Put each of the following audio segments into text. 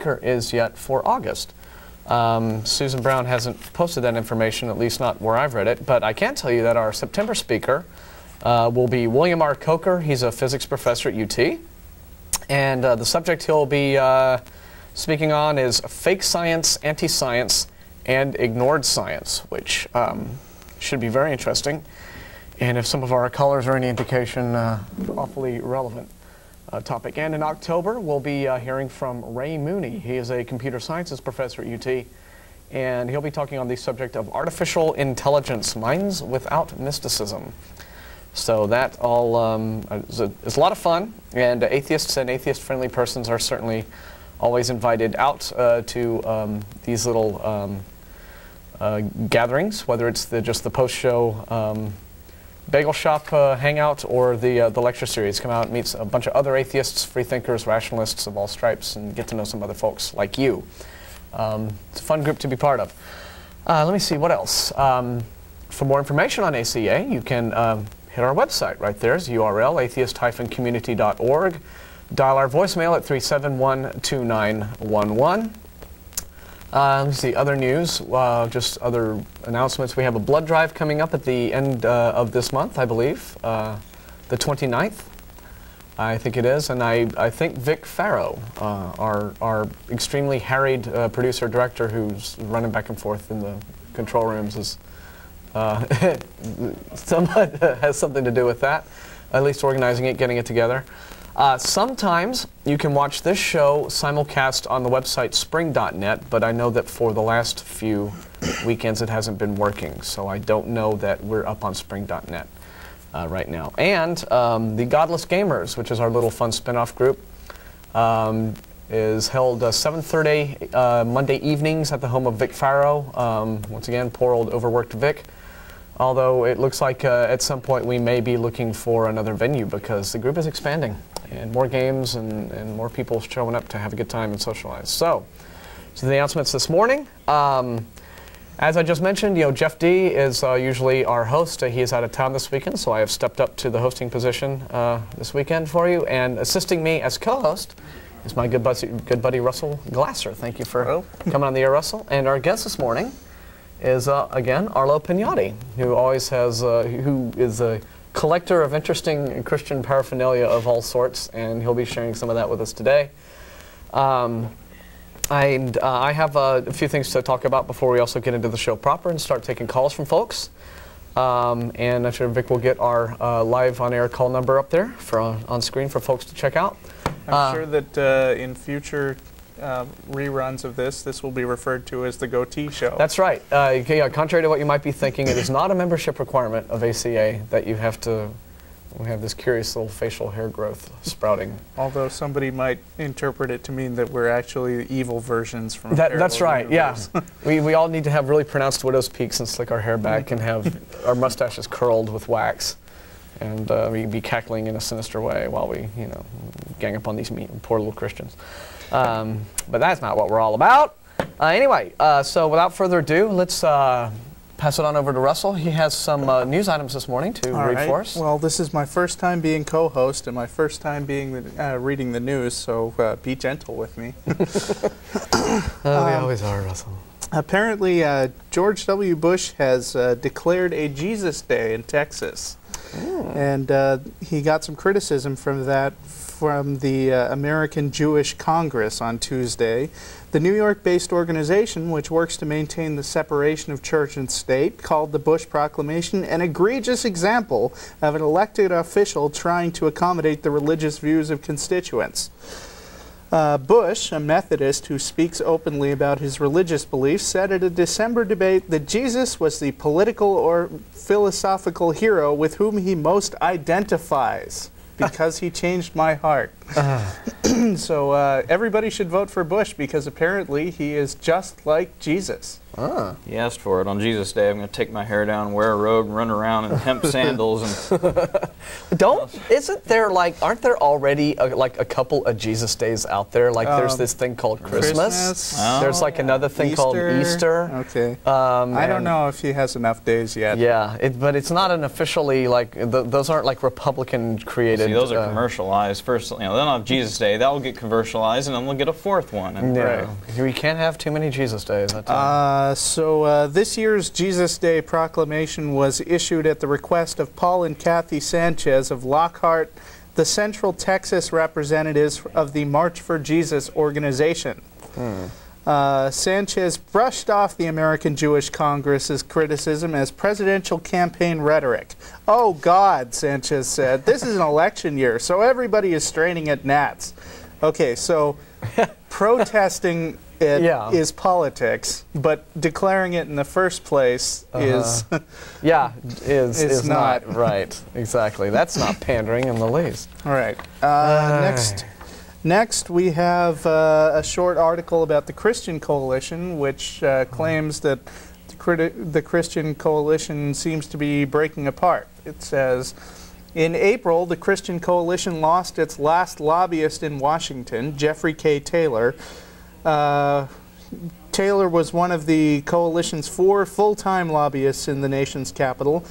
is yet for August. Susan Brown hasn't posted that information, at least not where I've read it, but I can tell you that our September speaker will be William R. Coker. He's a physics professor at UT, and the subject he'll be speaking on is fake science, anti-science, and ignored science, which should be very interesting, and if some of our callers are any indication, awfully relevant topic. And in October, we'll be hearing from Ray Mooney. He is a computer sciences professor at UT, and he'll be talking on the subject of artificial intelligence, minds without mysticism. So that all is a lot of fun, and atheists and atheist-friendly persons are certainly always invited out to these little gatherings, whether it's just the post-show bagel shop hangout or the lecture series. Come out and meet a bunch of other atheists, freethinkers, rationalists of all stripes, and get to know some other folks like you. It's a fun group to be part of. Let me see, what else? For more information on ACA, you can hit our website. Right there's the URL, atheist-community.org. Dial our voicemail at 371-2911. Let me see, other news, just other announcements. We have a blood drive coming up at the end of this month, I believe, the 29th, I think it is. And I think Vic Farrow, our extremely harried producer-director who's running back and forth in the control rooms, is somewhat has something to do with that, at least organizing it, getting it together. Sometimes you can watch this show simulcast on the website spring.net, but I know that for the last few weekends it hasn't been working, so I don't know that we're up on spring.net right now. And the Godless Gamers, which is our little fun spin-off group, is held 7:30 Monday evenings at the home of Vic Farrow. Once again, poor old overworked Vic. Although it looks like at some point we may be looking for another venue because the group is expanding and more games and more people showing up to have a good time and socialize. So the announcements this morning. As I just mentioned, Jeff D is usually our host. He is out of town this weekend, so I have stepped up to the hosting position this weekend for you. And assisting me as co-host is my good buddy Russell Glasser. Thank you for coming on the air, Russell. And our guest this morning is again Arlo Pignotti, who always has who is a collector of interesting Christian paraphernalia of all sorts, and he'll be sharing some of that with us today. I have a few things to talk about before we also get into the show proper and start taking calls from folks. And I'm sure Vic will get our live on-air call number up there on screen for folks to check out. I'm sure that in future reruns of this will be referred to as the Goatee Show. That's right. Contrary to what you might be thinking, it is not a membership requirement of ACA that you have to have this curious little facial hair growth sprouting. Although somebody might interpret it to mean that we're actually evil versions from That's right, universe. Yeah. we all need to have really pronounced widow's peaks and slick our hair back and have our mustaches curled with wax. And we'd be cackling in a sinister way while we, gang up on these poor little Christians. But that's not what we're all about. Anyway, so without further ado, let's pass it on over to Russell. He has some news items this morning to read for us. Well, this is my first time being co-host and my first time being reading the news, so be gentle with me. We always are, Russell. Apparently, George W. Bush has declared a Jesus Day in Texas. And he got some criticism from that from the American Jewish Congress on Tuesday. The New York-based organization, which works to maintain the separation of church and state, called the Bush Proclamation an egregious example of an elected official trying to accommodate the religious views of constituents. Bush, a Methodist who speaks openly about his religious beliefs, said at a December debate that Jesus was the political or philosophical hero with whom he most identifies because he changed my heart. So everybody should vote for Bush because apparently he is just like Jesus. He asked for it on Jesus Day. I'm going to take my hair down, wear a robe, and run around in hemp sandals. And Isn't there aren't there already a couple of Jesus Days out there? There's this thing called Christmas. There's another thing called Easter. Okay. I don't know if he has enough days yet. Yeah, but it's not an officially those aren't Republican created. See, those are commercialized. First, then I'll have Jesus Day. That will get commercialized, and then we'll get a fourth one. And We can't have too many Jesus Days. This year's Jesus Day proclamation was issued at the request of Paul and Kathy Sanchez of Lockhart, the Central Texas representatives of the March for Jesus organization. Sanchez brushed off the American Jewish Congress's criticism as presidential campaign rhetoric. "Oh God," Sanchez said, "this is an election year, so everybody is straining at gnats." Okay, so protesting it is politics, but declaring it in the first place is is not right. Exactly. That's not pandering in the least. All right. Next, we have a short article about the Christian Coalition, which claims that the Christian Coalition seems to be breaking apart. It says, in April, the Christian Coalition lost its last lobbyist in Washington, Jeffrey K. Taylor. Taylor was one of the coalition's 4 full-time lobbyists in the nation's capital.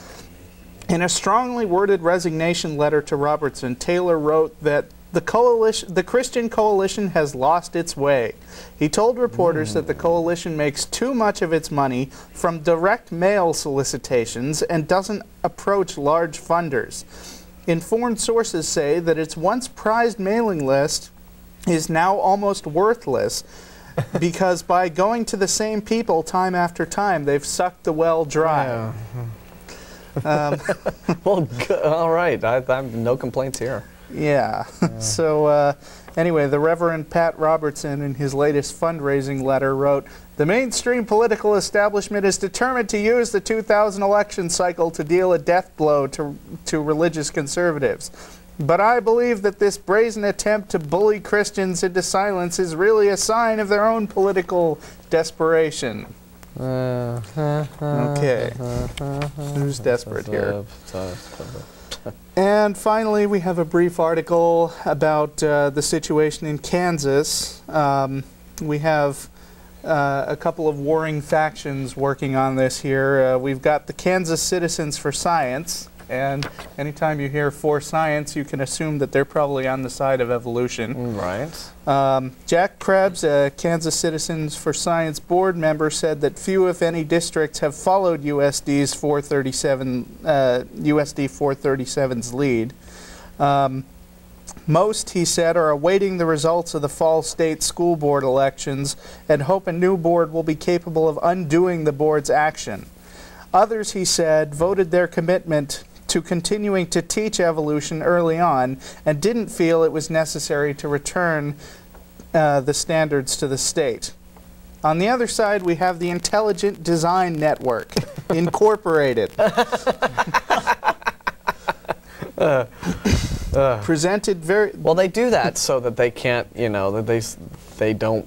In a strongly worded resignation letter to Robertson, Taylor wrote that the Christian Coalition has lost its way. He told reporters that the coalition makes too much of its money from direct mail solicitations and doesn't approach large funders. Informed sources say that its once prized mailing list is now almost worthless because by going to the same people time after time, they've sucked the well dry. Well, all right. I have no complaints here. Yeah. So anyway, the Reverend Pat Robertson in his latest fundraising letter wrote, "The mainstream political establishment is determined to use the 2000 election cycle to deal a death blow to religious conservatives. But I believe that this brazen attempt to bully Christians into silence is really a sign of their own political desperation." Okay. Who's desperate here? And finally, we have a brief article about the situation in Kansas. We have a couple of warring factions working on this here. We've got the Kansas Citizens for Science, and anytime you hear "for science," you can assume that they're probably on the side of evolution. Right. Jack Krebs, a Kansas Citizens for Science board member, said that few, if any, districts have followed USD 437's lead. Most, he said, are awaiting the results of the fall state school board elections and hope a new board will be capable of undoing the board's action. Others, he said, voted their commitment to continuing to teach evolution early on and didn't feel it was necessary to return the standards to the state. On the other side, we have the Intelligent Design Network, Incorporated. Presented very... Well, they do that so that they can't, you know, that they don't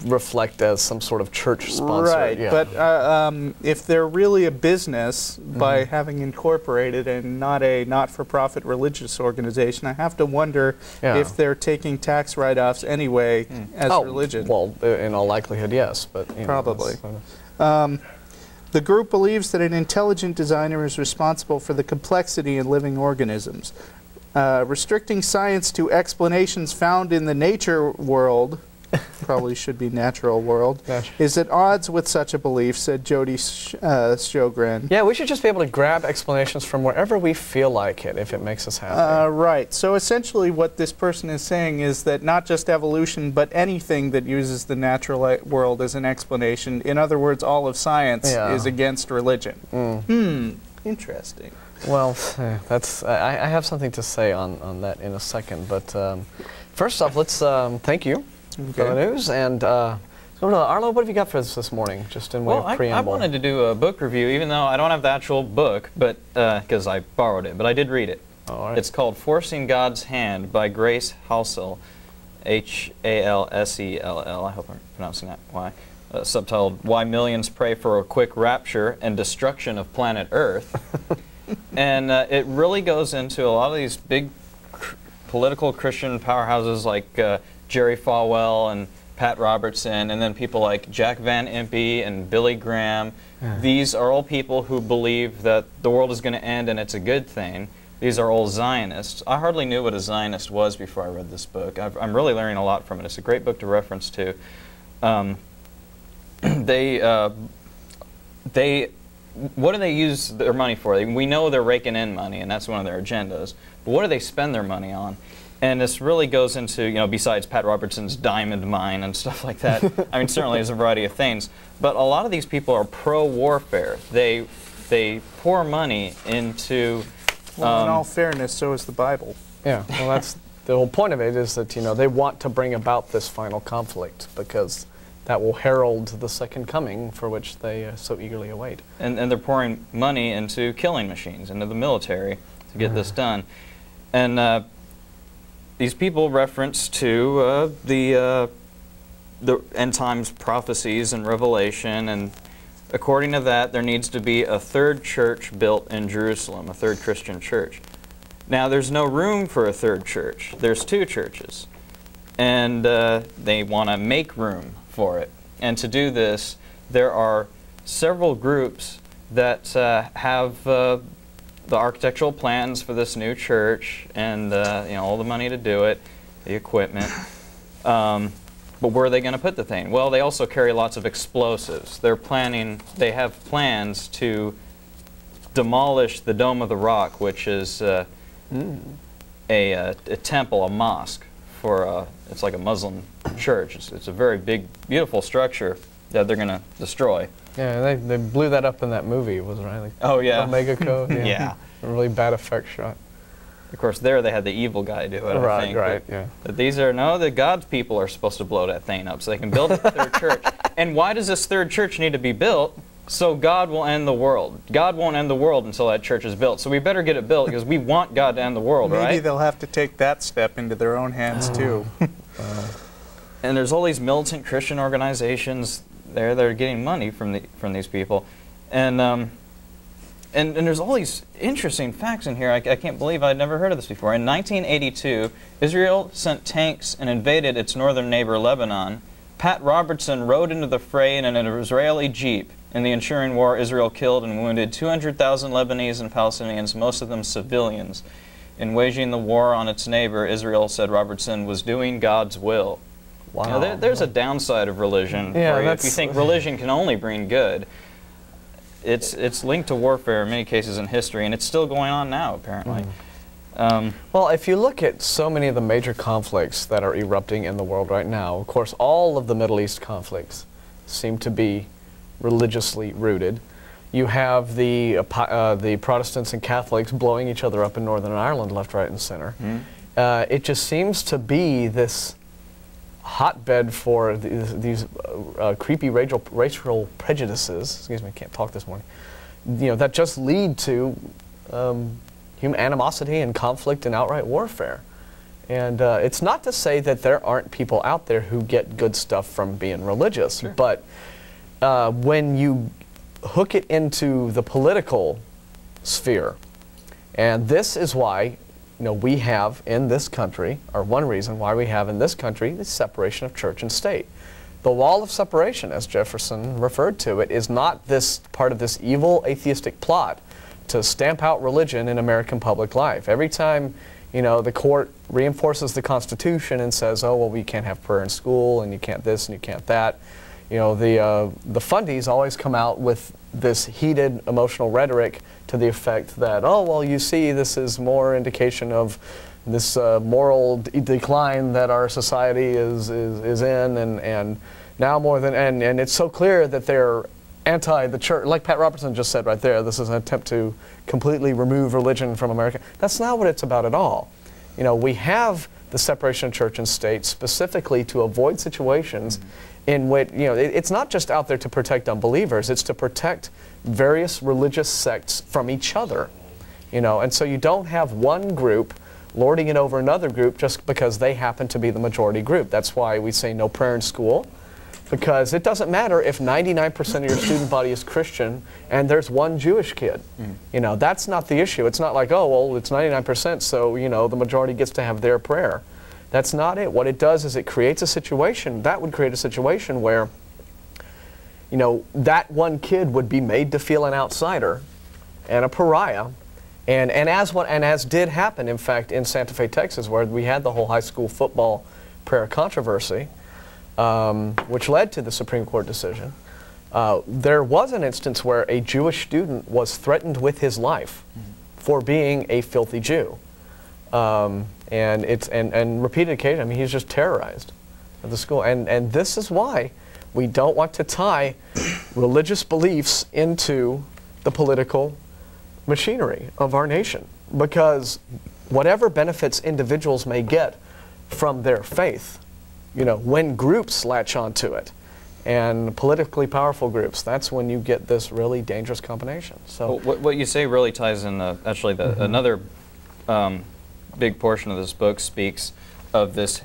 reflect as some sort of church sponsor. Right, yeah. But if they're really a business by having incorporated and not a not-for-profit religious organization, I have to wonder if they're taking tax write-offs anyway as religion. Well, in all likelihood, yes, but you probably. know, the group believes that an intelligent designer is responsible for the complexity in living organisms. Restricting science to explanations found in the nature world, probably should be natural world, is at odds with such a belief, said Jody Sjogren. Yeah, we should just be able to grab explanations from wherever we feel like it, if it makes us happy. Right. So essentially what this person is saying is that not just evolution, but anything that uses the natural world as an explanation, in other words, all of science, is against religion. Interesting. Well, that's. I have something to say on that in a second, but first off, let's thank you for the news, and Arlo, what have you got for us this morning, just in way of preamble? I wanted to do a book review, even though I don't have the actual book, but because I borrowed it, but I did read it. All right. It's called Forcing God's Hand by Grace Halsell, H-A-L-S-E-L-L, I hope I'm pronouncing that, subtitled, Why Millions Pray for a Quick Rapture and Destruction of Planet Earth. And it really goes into a lot of these big political Christian powerhouses like Jerry Falwell and Pat Robertson, and then people like Jack Van Impe and Billy Graham. These are all people who believe that the world is going to end and it's a good thing. these are all Zionists. I hardly knew what a Zionist was before I read this book. I'm really learning a lot from it. It's a great book to reference to. What do they use their money for? We know they're raking in money, and that's one of their agendas. But what do they spend their money on? And this really goes into, you know, besides Pat Robertson's diamond mine and stuff like that. I mean, certainly there's a variety of things. But a lot of these people are pro-warfare. They pour money into... Well, in all fairness, so is the Bible. Yeah, well, that's the whole point of it, is that, you know, they want to bring about this final conflict because that will herald the second coming for which they so eagerly await. And they're pouring money into killing machines, into the military to get this done. And these people reference to the end times prophecies and Revelation, and according to that, there needs to be a third church built in Jerusalem, a third Christian church. Now, there's no room for a third church. There's two churches. And they want to make room for it. And to do this, there are several groups that have the architectural plans for this new church and you know, all the money to do it, the equipment. But where are they going to put the thing? Well, they also carry lots of explosives. They have plans to demolish the Dome of the Rock, which is a temple, a mosque for it's like a Muslim church. It's a very big, beautiful structure that they're going to destroy. Yeah, they blew that up in that movie, was it right? Like, oh yeah, Omega Code. Yeah. Yeah. A really bad effect shot. Of course, there they had the evil guy do it. I think. Right, yeah. But these are the God's people are supposed to blow that thing up so they can build a third church. And why does this third church need to be built? So God will end the world. God won't end the world until that church is built. So we better get it built because we want God to end the world, right? Maybe they'll have to take that step into their own hands too. And there's all these militant Christian organizations there that are getting money from these people, and there's all these interesting facts in here. I can't believe I'd never heard of this before. In 1982, Israel sent tanks and invaded its northern neighbor Lebanon. Pat Robertson rode into the fray in an Israeli jeep. In the ensuing war, Israel killed and wounded 200,000 Lebanese and Palestinians, most of them civilians. In waging the war on its neighbor, Israel said Robertson was doing God's will. Wow. You know, there's a downside of religion. Yeah, if you think religion can only bring good, it's linked to warfare in many cases in history, and it's still going on now, apparently. Well, if you look at so many of the major conflicts that are erupting in the world right now, of course, all of the Middle East conflicts seem to be religiously rooted. You have the Protestants and Catholics blowing each other up in Northern Ireland, left, right, and center. It just seems to be this hotbed for these creepy racial prejudices. Excuse me, I can't talk this morning. You know, that just lead to human animosity and conflict and outright warfare. And it's not to say that there aren't people out there who get good stuff from being religious, sure. But when you hook it into the political sphere, and this is why, you know, we have in this country, or one reason why we have in this country, the separation of church and state. The wall of separation, as Jefferson referred to it, is not this part of this evil atheistic plot to stamp out religion in American public life. Every time, you know, the court reinforces the Constitution and says, oh, well, we can't have prayer in school, and you can't this, and you can't that, you know, the fundies always come out with this heated emotional rhetoric to the effect that, oh, well, you see, this is more indication of this moral decline that our society is in, and now more than, and it's so clear that they're anti the church. Like Pat Robertson just said right there, this is an attempt to completely remove religion from America. That's not what it's about at all. You know, we have the separation of church and state specifically to avoid situations in which, you know, it's not just out there to protect unbelievers, it's to protect various religious sects from each other, you know, and so you don't have one group lording it over another group just because they happen to be the majority group. That's why we say no prayer in school, because it doesn't matter if 99% of your student body is Christian and there's one Jewish kid. You know, that's not the issue. It's not like, oh, well, it's 99%, so, you know, the majority gets to have their prayer. That's not it. What it does is it creates a situation, that would create a situation where, you know, that one kid would be made to feel an outsider and a pariah, And as did happen, in fact, in Santa Fe, Texas, where we had the whole high school football prayer controversy, which led to the Supreme Court decision. There was an instance where a Jewish student was threatened with his life for being a filthy Jew. And repeated occasion, I mean, he's just terrorized at the school. And this is why we don't want to tie religious beliefs into the political machinery of our nation. Because whatever benefits individuals may get from their faith, you know, when groups latch onto it, and politically powerful groups, that's when you get this really dangerous combination. So well, what you say really ties in actually another big portion of this book speaks of this.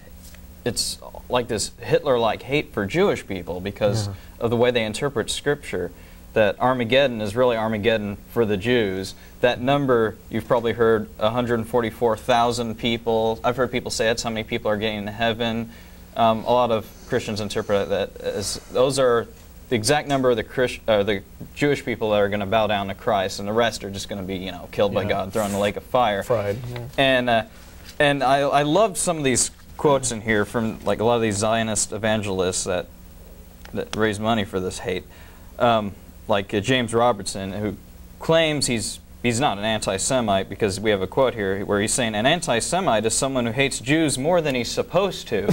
It's like this Hitler-like hate for Jewish people because of the way they interpret Scripture, that Armageddon is really Armageddon for the Jews. That number, you've probably heard 144,000 people. I've heard people say that's how many people are getting to heaven. A lot of Christians interpret that as those are the exact number of the Jewish people that are going to bow down to Christ, and the rest are just going to be, you know, killed by God, thrown in the lake of fire. Fried. Yeah. And I love some of these quotes in here from like a lot of these Zionist evangelists that raise money for this hate, like James Robertson, who claims he's not an anti-Semite, because we have a quote here where he's saying an anti-Semite is someone who hates Jews more than he's supposed to.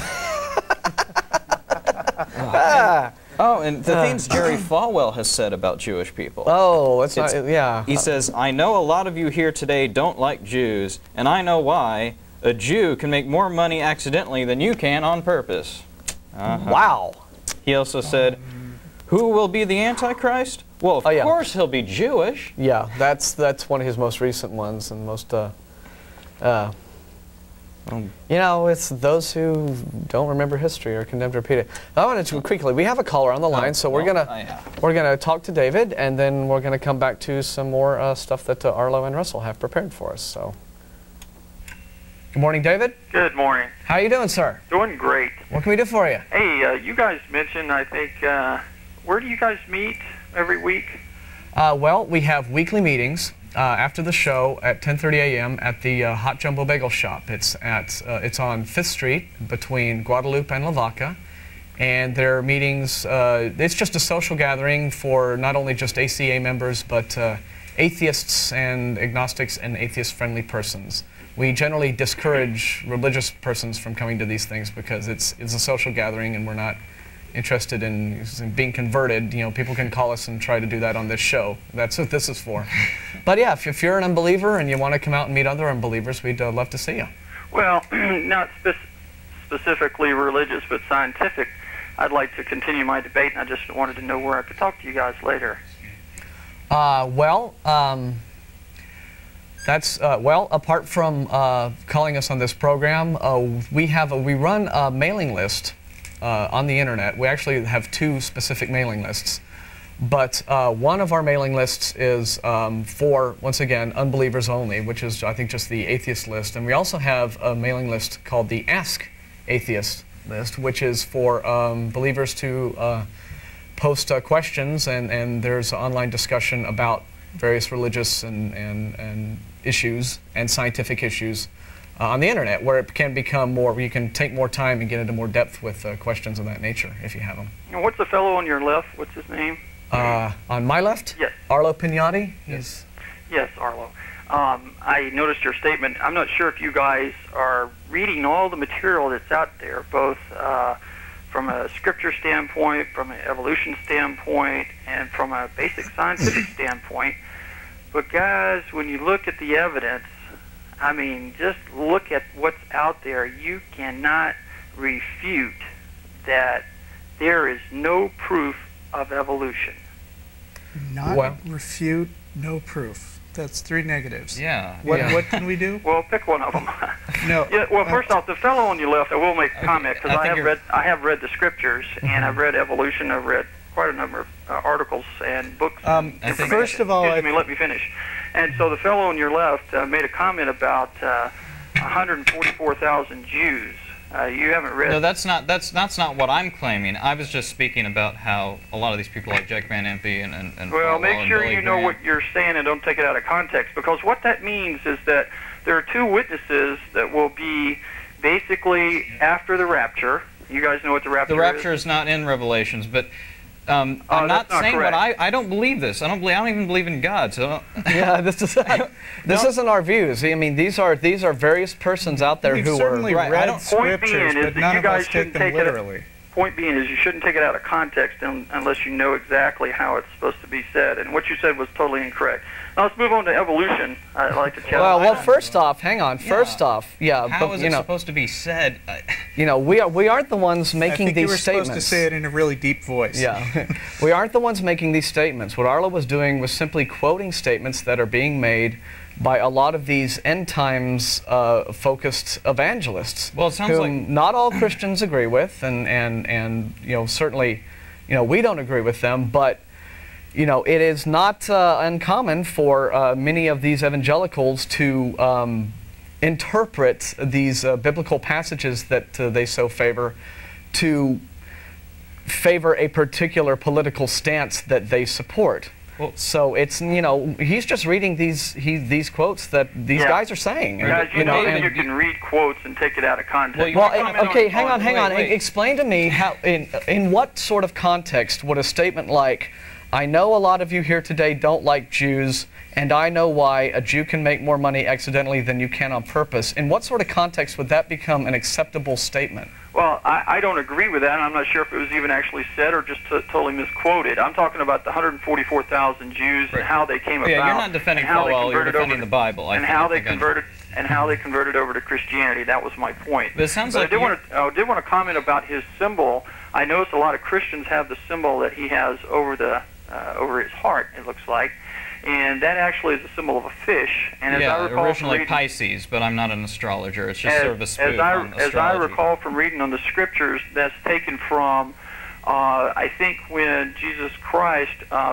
Oh, and the things Jerry Falwell has said about Jewish people. Oh, that's not, yeah. He says, I know a lot of you here today don't like Jews, and I know why. A Jew can make more money accidentally than you can on purpose. Wow. He also said, who will be the Antichrist? Well, of course he'll be Jewish. Yeah, that's one of his most recent ones, and most, you know, it's those who don't remember history or condemned to repeat it. I wanted to quickly, we have a caller on the line, so we're gonna talk to David, and then we're gonna come back to some more stuff that Arlo and Russell have prepared for us. So, good morning, David. Good morning. How are you doing, sir? Doing great. What can we do for you? Hey, you guys mentioned, I think, where do you guys meet every week? Well, we have weekly meetings after the show at 10:30 a.m. at the Hot Jumbo Bagel Shop. It's on 5th Street between Guadalupe and Lavaca, and their meetings. It's just a social gathering for not only just ACA members, but atheists and agnostics and atheist-friendly persons. We generally discourage religious persons from coming to these things because it's a social gathering, and we're not interested in being converted. You know, people can call us and try to do that on this show. That's what this is for. But yeah, if you're an unbeliever and you want to come out and meet other unbelievers, we'd love to see you. Well, not specifically religious, but scientific. I'd like to continue my debate, and I just wanted to know where I could talk to you guys later. Apart from calling us on this program, we run a mailing list on the internet. We actually have two specific mailing lists, but one of our mailing lists is for, once again, unbelievers only, which is, I think, just the atheist list. And we also have a mailing list called the Ask Atheist list, which is for believers to post questions, and there's online discussion about various religious and issues and scientific issues on the internet, where it can become more, where you can take more time and get into more depth with questions of that nature, if you have them. And what's the fellow on your left? What's his name? On my left? Yes. Arlo Pignotti? Yes, Arlo. I noticed your statement. I'm not sure if you guys are reading all the material that's out there, both from a scripture standpoint, from an evolution standpoint, and from a basic scientific standpoint. But guys, when you look at the evidence, I mean, just look at what's out there. You cannot refute that there is no proof of evolution. Refute, no proof. That's three negatives. Yeah. What can we do? Well, pick one of them. No. Yeah, well, first off, the fellow on your left, I will make a comment, because I have read the scriptures, and I've read evolution. I've read quite a number of articles and books. First of all, let me finish. And so the fellow on your left made a comment about 144,000 Jews You haven't read. No, that's not what I'm claiming. I was just speaking about how a lot of these people like Jack Van Impe and well, Falwell make and sure Billy you know Graham. what you're saying and don't take it out of context, because what that means is that there are two witnesses that will be basically after the rapture. You guys know what the rapture is? The rapture is not in Revelations, but I'm that's not not saying correct. what I don't believe this. I don't even believe in God. So Yeah, this isn't our views. I mean, these are various persons out there We've who certainly are. Right, I read don't- Point scriptures, being is but that none you of guys us take shouldn't them take it- literally. Point being is you shouldn't take it out of context unless you know exactly how it's supposed to be said. And what you said was totally incorrect. Now let's move on to evolution. I'd like to chat. Well, first off, hang on. First off, how but is you it know, supposed to be said? we aren't the ones I making think you these were statements. supposed to say it in a really deep voice. Yeah, we aren't the ones making these statements. What Arlo was doing was simply quoting statements that are being made by a lot of these end times focused evangelists. Well, it sounds whom like not all Christians agree with, and certainly, we don't agree with them, but. It is not uncommon for many of these evangelicals to interpret these biblical passages that they so favor to favor a particular political stance that they support. Well, so it's, he's just reading these quotes that these guys are saying. Guys, you know that and- you can read quotes and take it out of context. okay, hang on. wait. Explain to me how, in what sort of context would a statement like, I know a lot of you here today don't like Jews, and I know why a Jew can make more money accidentally than you can on purpose. In what sort of context would that become an acceptable statement? Well, I don't agree with that. I'm not sure if it was even actually said or just totally misquoted. I'm talking about the 144,000 Jews and how they came about. Yeah, you're not defending and how they Falwell, you're converted defending over the Bible. and how they converted over to Christianity. That was my point. But it sounds But like I did want to comment about his symbol. I noticed a lot of Christians have the symbol that he has over his heart, it looks like. And that actually is a symbol of a fish. And as I recall originally from reading, Pisces, but I'm not an astrologer. It's just sort of a spoof on astrology. as I recall from reading on the scriptures, that's taken from, I think, when Jesus Christ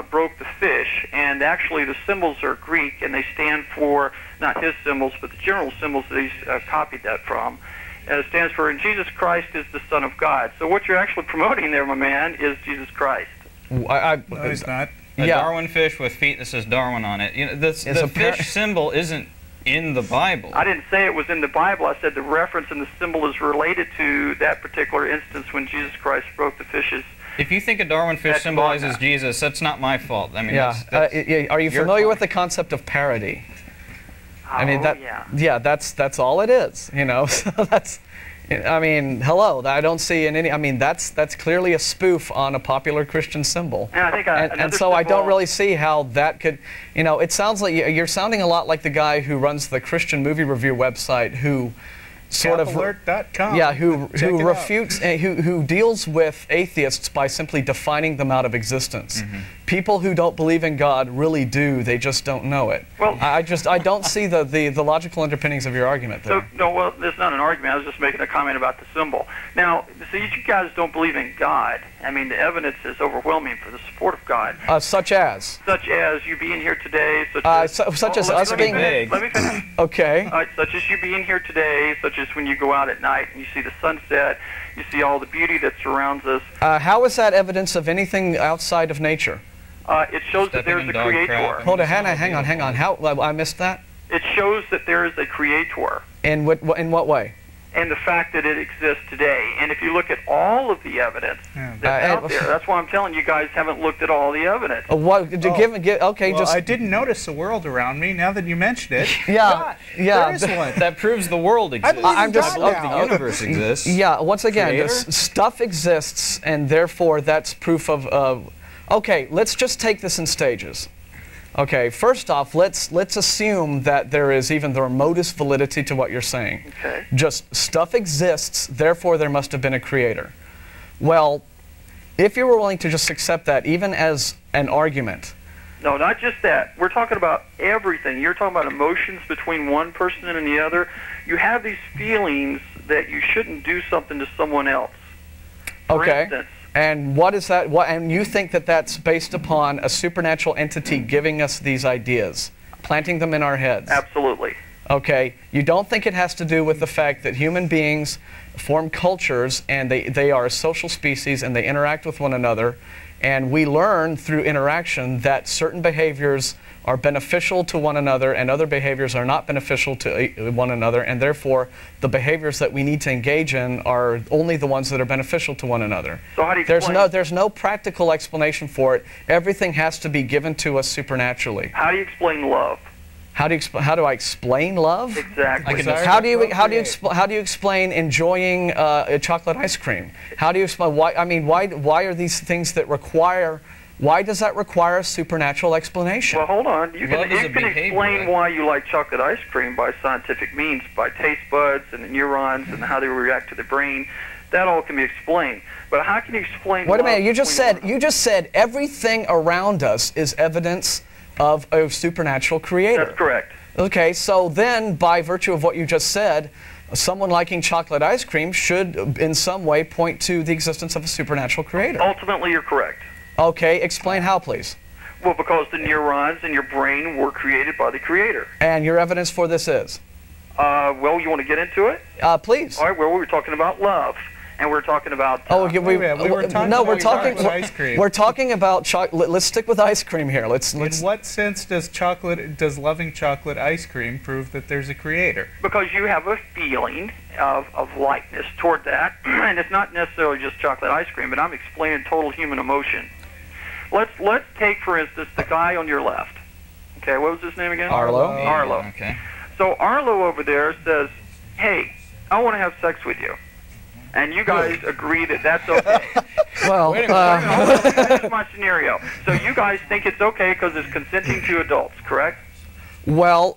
broke the fish. And actually the symbols are Greek, and they stand for, not his symbols, but the general symbols that he's copied that from. It stands for, and Jesus Christ is the Son of God. So what you're actually promoting there, my man, is Jesus Christ. No, he's not. A Darwin fish with feet that says Darwin on it. The fish symbol isn't in the Bible. I didn't say it was in the Bible. I said the reference and the symbol is related to that particular instance when Jesus Christ broke the fishes. If you think a Darwin fish symbolizes Jesus, that's not my fault. I mean, are you familiar with the concept of parody? I mean, that's all it is. So that's. I mean, hello. I don't see in any. I mean, that's clearly a spoof on a popular Christian symbol. And I think and so I don't really see how that could. It sounds like you're sounding a lot like the guy who runs the Christian movie review website, who sort of Alert.com. yeah, who refutes, who deals with atheists by simply defining them out of existence. People who don't believe in God really do. They just don't know it. Well, I don't see the logical underpinnings of your argument there. It's not an argument. I was just making a comment about the symbol. Now, so you guys don't believe in God. I mean, the evidence is overwhelming for the support of God. Such as you being here today. Such as us being big. Let me finish. Okay. Such as you being here today. Such as when you go out at night and you see the sunset. You see all the beauty that surrounds us. How is that evidence of anything outside of nature? It shows that there's a creator. Hold on, hang on. How I missed that? It shows that there is a creator. In what way? And the fact that it exists today. And if you look at all of the evidence that's out there, that's why I'm telling you guys haven't looked at all the evidence. I didn't notice the world around me. Now that you mentioned it, there is one. That proves the world exists. I believe the universe exists. Yeah. Once again, this stuff exists, and therefore that's proof of. Okay, let's just take this in stages. Okay, first off, let's assume that there is even the remotest validity to what you're saying. Okay. Just stuff exists, therefore there must have been a creator. Well, if you were willing to just accept that, even as an argument. No, not just that. We're talking about everything. You're talking about emotions between one person and the other. You have these feelings that you shouldn't do something to someone else. For instance, and what is that? And you think that that's based upon a supernatural entity giving us these ideas, planting them in our heads? Absolutely. Okay, you don't think it has to do with the fact that human beings form cultures and they are a social species and they interact with one another, and we learn through interaction that certain behaviors are beneficial to one another and other behaviors are not beneficial to one another, and therefore the behaviors that we need to engage in are only the ones that are beneficial to one another. So how do you explain? There's no practical explanation for it. Everything has to be given to us supernaturally. How do you explain love? How do I explain love? Exactly. How do you explain enjoying chocolate ice cream? How do you explain why? I mean, why are these things that require? Why does that require a supernatural explanation? Well, hold on. You can behavior, explain right? why you like chocolate ice cream by scientific means, by taste buds and the neurons and how they react to the brain. That all can be explained. But how can you explain? Wait a minute. love You just said everything around us is evidence of a supernatural creator. That's correct. Okay, so then by virtue of what you just said, someone liking chocolate ice cream should in some way point to the existence of a supernatural creator. Ultimately, you're correct. Okay, explain how, please. Well, because the neurons in your brain were created by the Creator. And your evidence for this is? Well, you want to get into it? Please. All right, well, we were talking about love. And we're talking about... we were talking about chocolate ice cream. We're talking about chocolate. Let's stick with ice cream here. Let's. In what sense does loving chocolate ice cream prove that there's a creator? Because you have a feeling of likeness toward that, and it's not necessarily just chocolate ice cream, but I'm explaining total human emotion. Let's take, for instance, the guy on your left. Okay, what was his name again? Arlo. Yeah, Arlo. okay. So Arlo over there says, hey, I want to have sex with you. And you guys agree that that's okay. Well, That's my scenario. So you guys think it's okay because it's consenting to adults, correct? well,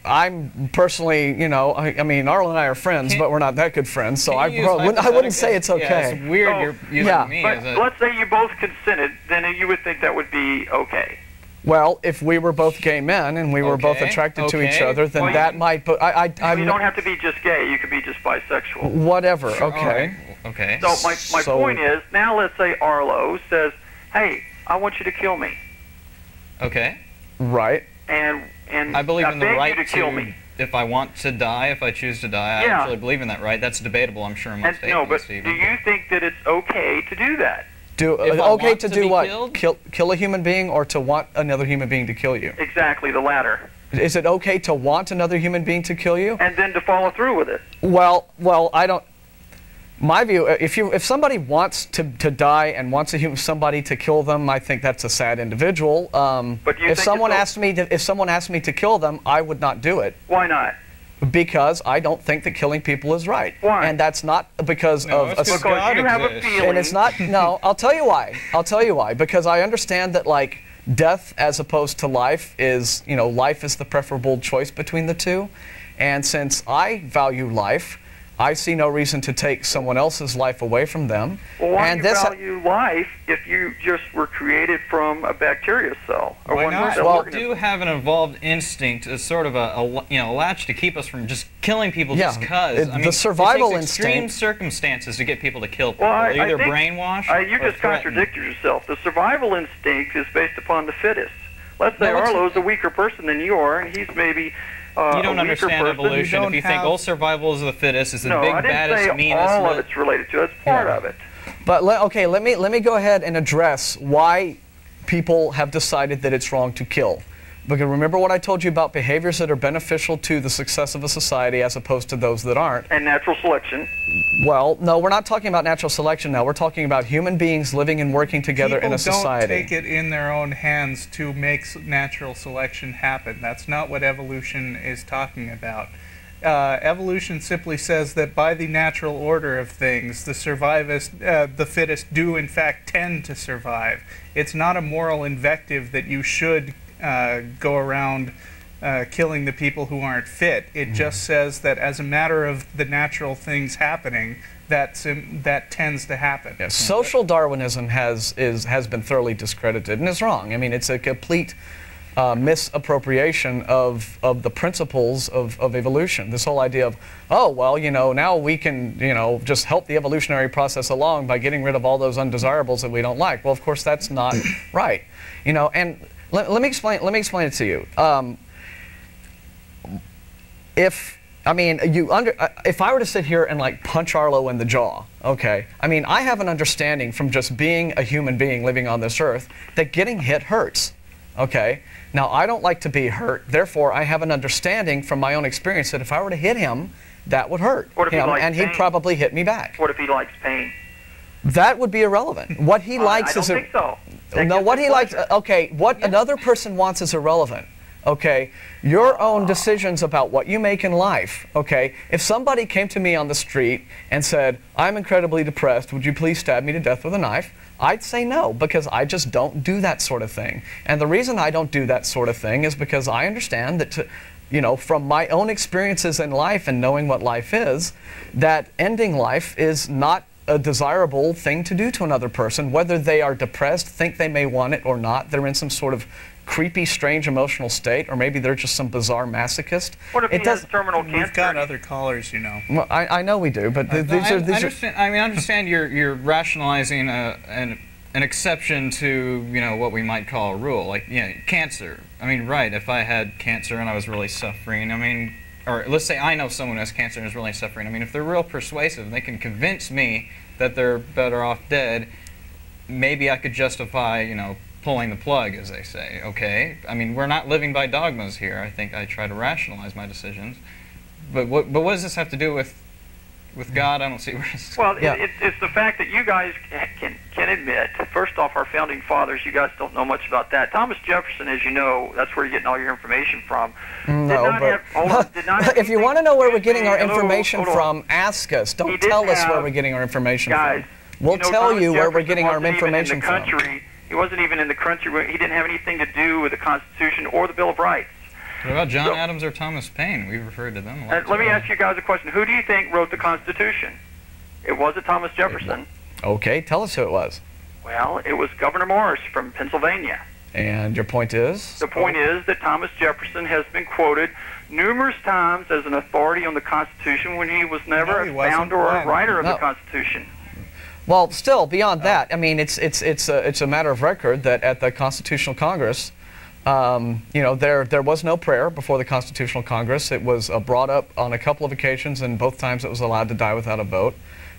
I'm personally, I mean, Arlo and I are friends, but we're not that good friends, so I wouldn't say it's okay. Yeah, it's weird So- you're using Yeah. me But as a... let's say you both consented, then you would think that would be okay. Well, if we were both gay men and we were both Okay, attracted to each okay. other, then Well, that might. But You don't have to be just gay. You could be just bisexual. whatever. All Okay. right, okay. So my point is, now let's say Arlo says, hey, I want you to kill me. Okay. Right. And I believe in the beg right you to kill me. if I want to die, if I choose to die, I Yeah. actually believe in that right. That's debatable, I'm sure, And, amongst no, but atheists do even. you think that it's okay to do that? If I Okay want to to do be what? killed? Kill a human being, or to want another human being to kill you? Exactly, the latter. Is it okay to want another human being to kill you? And then to follow through with it. Well, I don't. My view, if somebody wants to die and wants somebody to kill them, I think that's a sad individual. But do you if think someone it's if someone asked me to kill them, I would not do it Why not? because I don't think that killing people is right. Why? And that's not because No, of it's a, because Because God you have a exists. feeling. and it's not. No, I'll tell you why. I'll tell you why. Because I understand that like death as opposed to life is, life is the preferable choice between the two, and since I value life, I see no reason to take someone else's life away from them. Well, why and do you value life if you just were created from a bacteria cell? Or Why one not? cell Well, we organism? do have an evolved instinct, as sort of a latch to keep us from just killing people Yeah, just because. the survival it takes extreme instinct- circumstances to get people to kill people. Well, I Either think- brainwash You or just threaten. contradicted yourself. The survival instinct is based upon the fittest. Let's say No, it's- Arlo's a weaker person than you are, and he's maybe You a don't weaker understand person. evolution don't if you think, have- survival is the fittest, is the No, big, I didn't baddest, say meanest. all of it's related to it. It's part Yeah. of it. But let me go ahead and address why people have decided that it's wrong to kill. Because remember what I told you about behaviors that are beneficial to the success of a society as opposed to those that aren't. And natural selection. Well, no, we're not talking about natural selection now. We're talking about human beings living and working together in a People society. don't take it in their own hands to make natural selection happen. That's not what evolution is talking about. Evolution simply says that by the natural order of things, the fittest do in fact tend to survive. It's not a moral invective that you should go around killing the people who aren't fit. It just says that as a matter of the natural things happening, that tends to happen. Yeah, social Darwinism has been thoroughly discredited and is wrong. I mean, it's a complete misappropriation of the principles of evolution. This whole idea of, oh, well, now we can, just help the evolutionary process along by getting rid of all those undesirables that we don't like. Well, of course, that's not right. And let me explain it to you. if I were to sit here and like punch Arlo in the jaw, okay, I mean, I have an understanding from just being a human being living on this earth that getting hit hurts, okay? Now, I don't like to be hurt, therefore I have an understanding from my own experience that if I were to hit him, that would hurt him, and he'd probably hit me back. What if he likes pain? That would be irrelevant. What he likes is... I don't think so. No, what he likes... Okay, what another person wants is irrelevant. Okay, your own decisions about what you make in life, okay? If somebody came to me on the street and said, I'm incredibly depressed, would you please stab me to death with a knife? I'd say no, because I just don't do that sort of thing. And the reason I don't do that sort of thing is because I understand that, you know, from my own experiences in life and knowing what life is, that ending life is not a desirable thing to do to another person, whether they are depressed, think they may want it or not, they're in some sort of creepy, strange emotional state, or maybe they're just some bizarre masochist. What if he has terminal cancer? We've got other callers, you know. Well, I know we do, but these are... I understand you're rationalizing an exception to, you know, what we might call a rule, like, you know, cancer. I mean, right, if I had cancer and I was really suffering, I mean, or let's say I know someone who has cancer and is really suffering, I mean, if they're real persuasive, they can convince me that they're better off dead, maybe I could justify, you know, pulling the plug, as they say, okay? I mean, we're not living by dogmas here. I think I try to rationalize my decisions. But what does this have to do with God? I don't see where it's... Well, it's the fact that you guys can admit, first off, our founding fathers, you guys don't know much about that. Thomas Jefferson, as you know, that's where you're getting all your information from. If you want to know where we're getting our information from, ask us. Don't tell us where we're getting our information from. We'll tell you where we're getting our information from. He wasn't even in the country. He didn't have anything to do with the Constitution or the Bill of Rights. What about John Adams or Thomas Paine? We've referred to them a lot. Let me ask you guys a question. Who do you think wrote the Constitution? It wasn't Thomas Jefferson. Okay, tell us who it was. Well, it was Governor Morris from Pennsylvania. And your point is? The point is that Thomas Jefferson has been quoted numerous times as an authority on the Constitution when he was never a founder or a writer of the Constitution. Well, still, beyond that, I mean, it's a matter of record that at the Constitutional Congress, you know, there was no prayer before the Constitutional Congress. It was brought up on a couple of occasions, and both times it was allowed to die without a vote.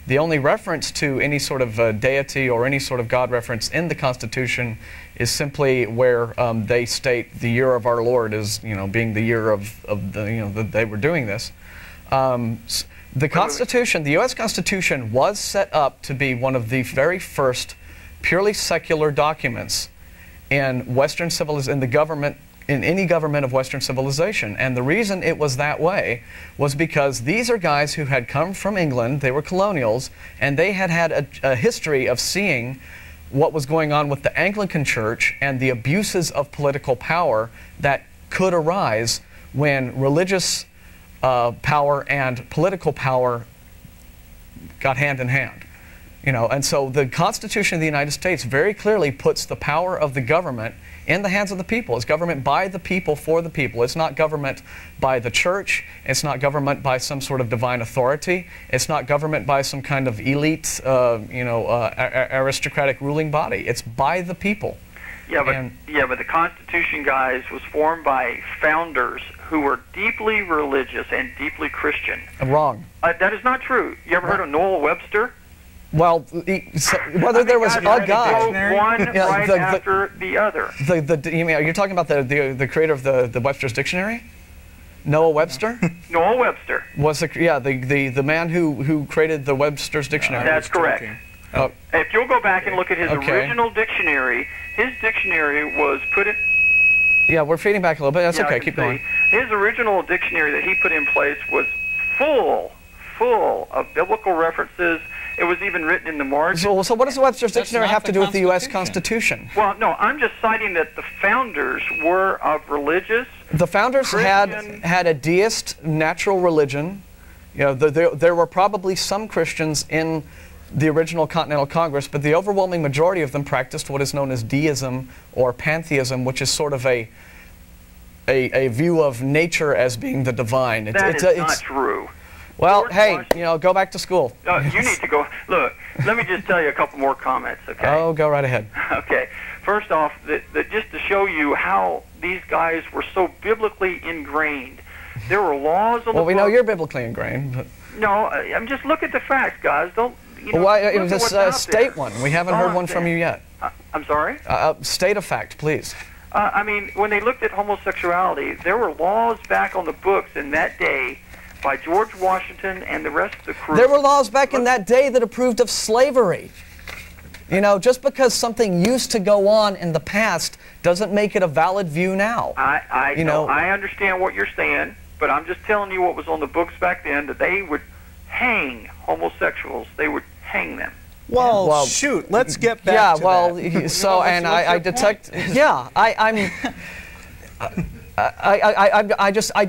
The only reference to any sort of deity or any sort of God reference in the Constitution is simply where they state the year of our Lord is, you know, being the year of the, you know, that they were doing this. The Constitution, the U.S. Constitution, was set up to be one of the very first purely secular documents in Western civilization, in the government, in any government of Western civilization. And the reason it was that way was because these are guys who had come from England, they were colonials, and they had had a history of seeing what was going on with the Anglican Church and the abuses of political power that could arise when religious power and political power got hand in hand. You know, and so the Constitution of the United States very clearly puts the power of the government in the hands of the people. It's government by the people for the people. It's not government by the church. It's not government by some sort of divine authority. It's not government by some kind of elite, you know, aristocratic ruling body. It's by the people. Yeah, but the Constitution, guys, was formed by founders who were deeply religious and deeply Christian. Wrong. That is not true. You ever heard of Noel Webster? Well, whether there was a guy, one after the other. You mean, you're talking about the creator of the Webster's Dictionary, Noah Webster? Noel Webster was the man who created the Webster's Dictionary. That's correct. Oh. If you'll go back and look at his original dictionary, his dictionary was put in... Yeah, we're feeding back a little bit. That's okay. Keep going. His original dictionary that he put in place was full of biblical references. It was even written in the margin. So what does the Webster's Dictionary have to do with the U.S. Constitution? Well, no, I'm just citing that the founders were of religious... The founders had a deist natural religion. You know, there were probably some Christians in the original Continental Congress, but the overwhelming majority of them practiced what is known as deism or pantheism, which is sort of a view of nature as being the divine. It's not true. Well, hey, you know, go back to school. You need to go. Look, let me just tell you a couple more comments, okay? Oh, go right ahead. Okay. First off, just to show you how these guys were so biblically ingrained, There were laws on the Well, we know books. you're biblically ingrained. But No, I'm just look at the facts, guys. Don't. You know, why, look at just what's out state there. one. We haven't heard one from you yet. I'm sorry? State a fact, please. I mean, when they looked at homosexuality, there were laws back on the books in that day by George Washington and the rest of the crew. There were laws back in that day that approved of slavery. You know, just because something used to go on in the past doesn't make it a valid view now. I understand what you're saying, but I'm just telling you what was on the books back then, that they would hang homosexuals. They would hang them. Well, shoot, let's get back to that. Yeah, well, so, and I detect, yeah, I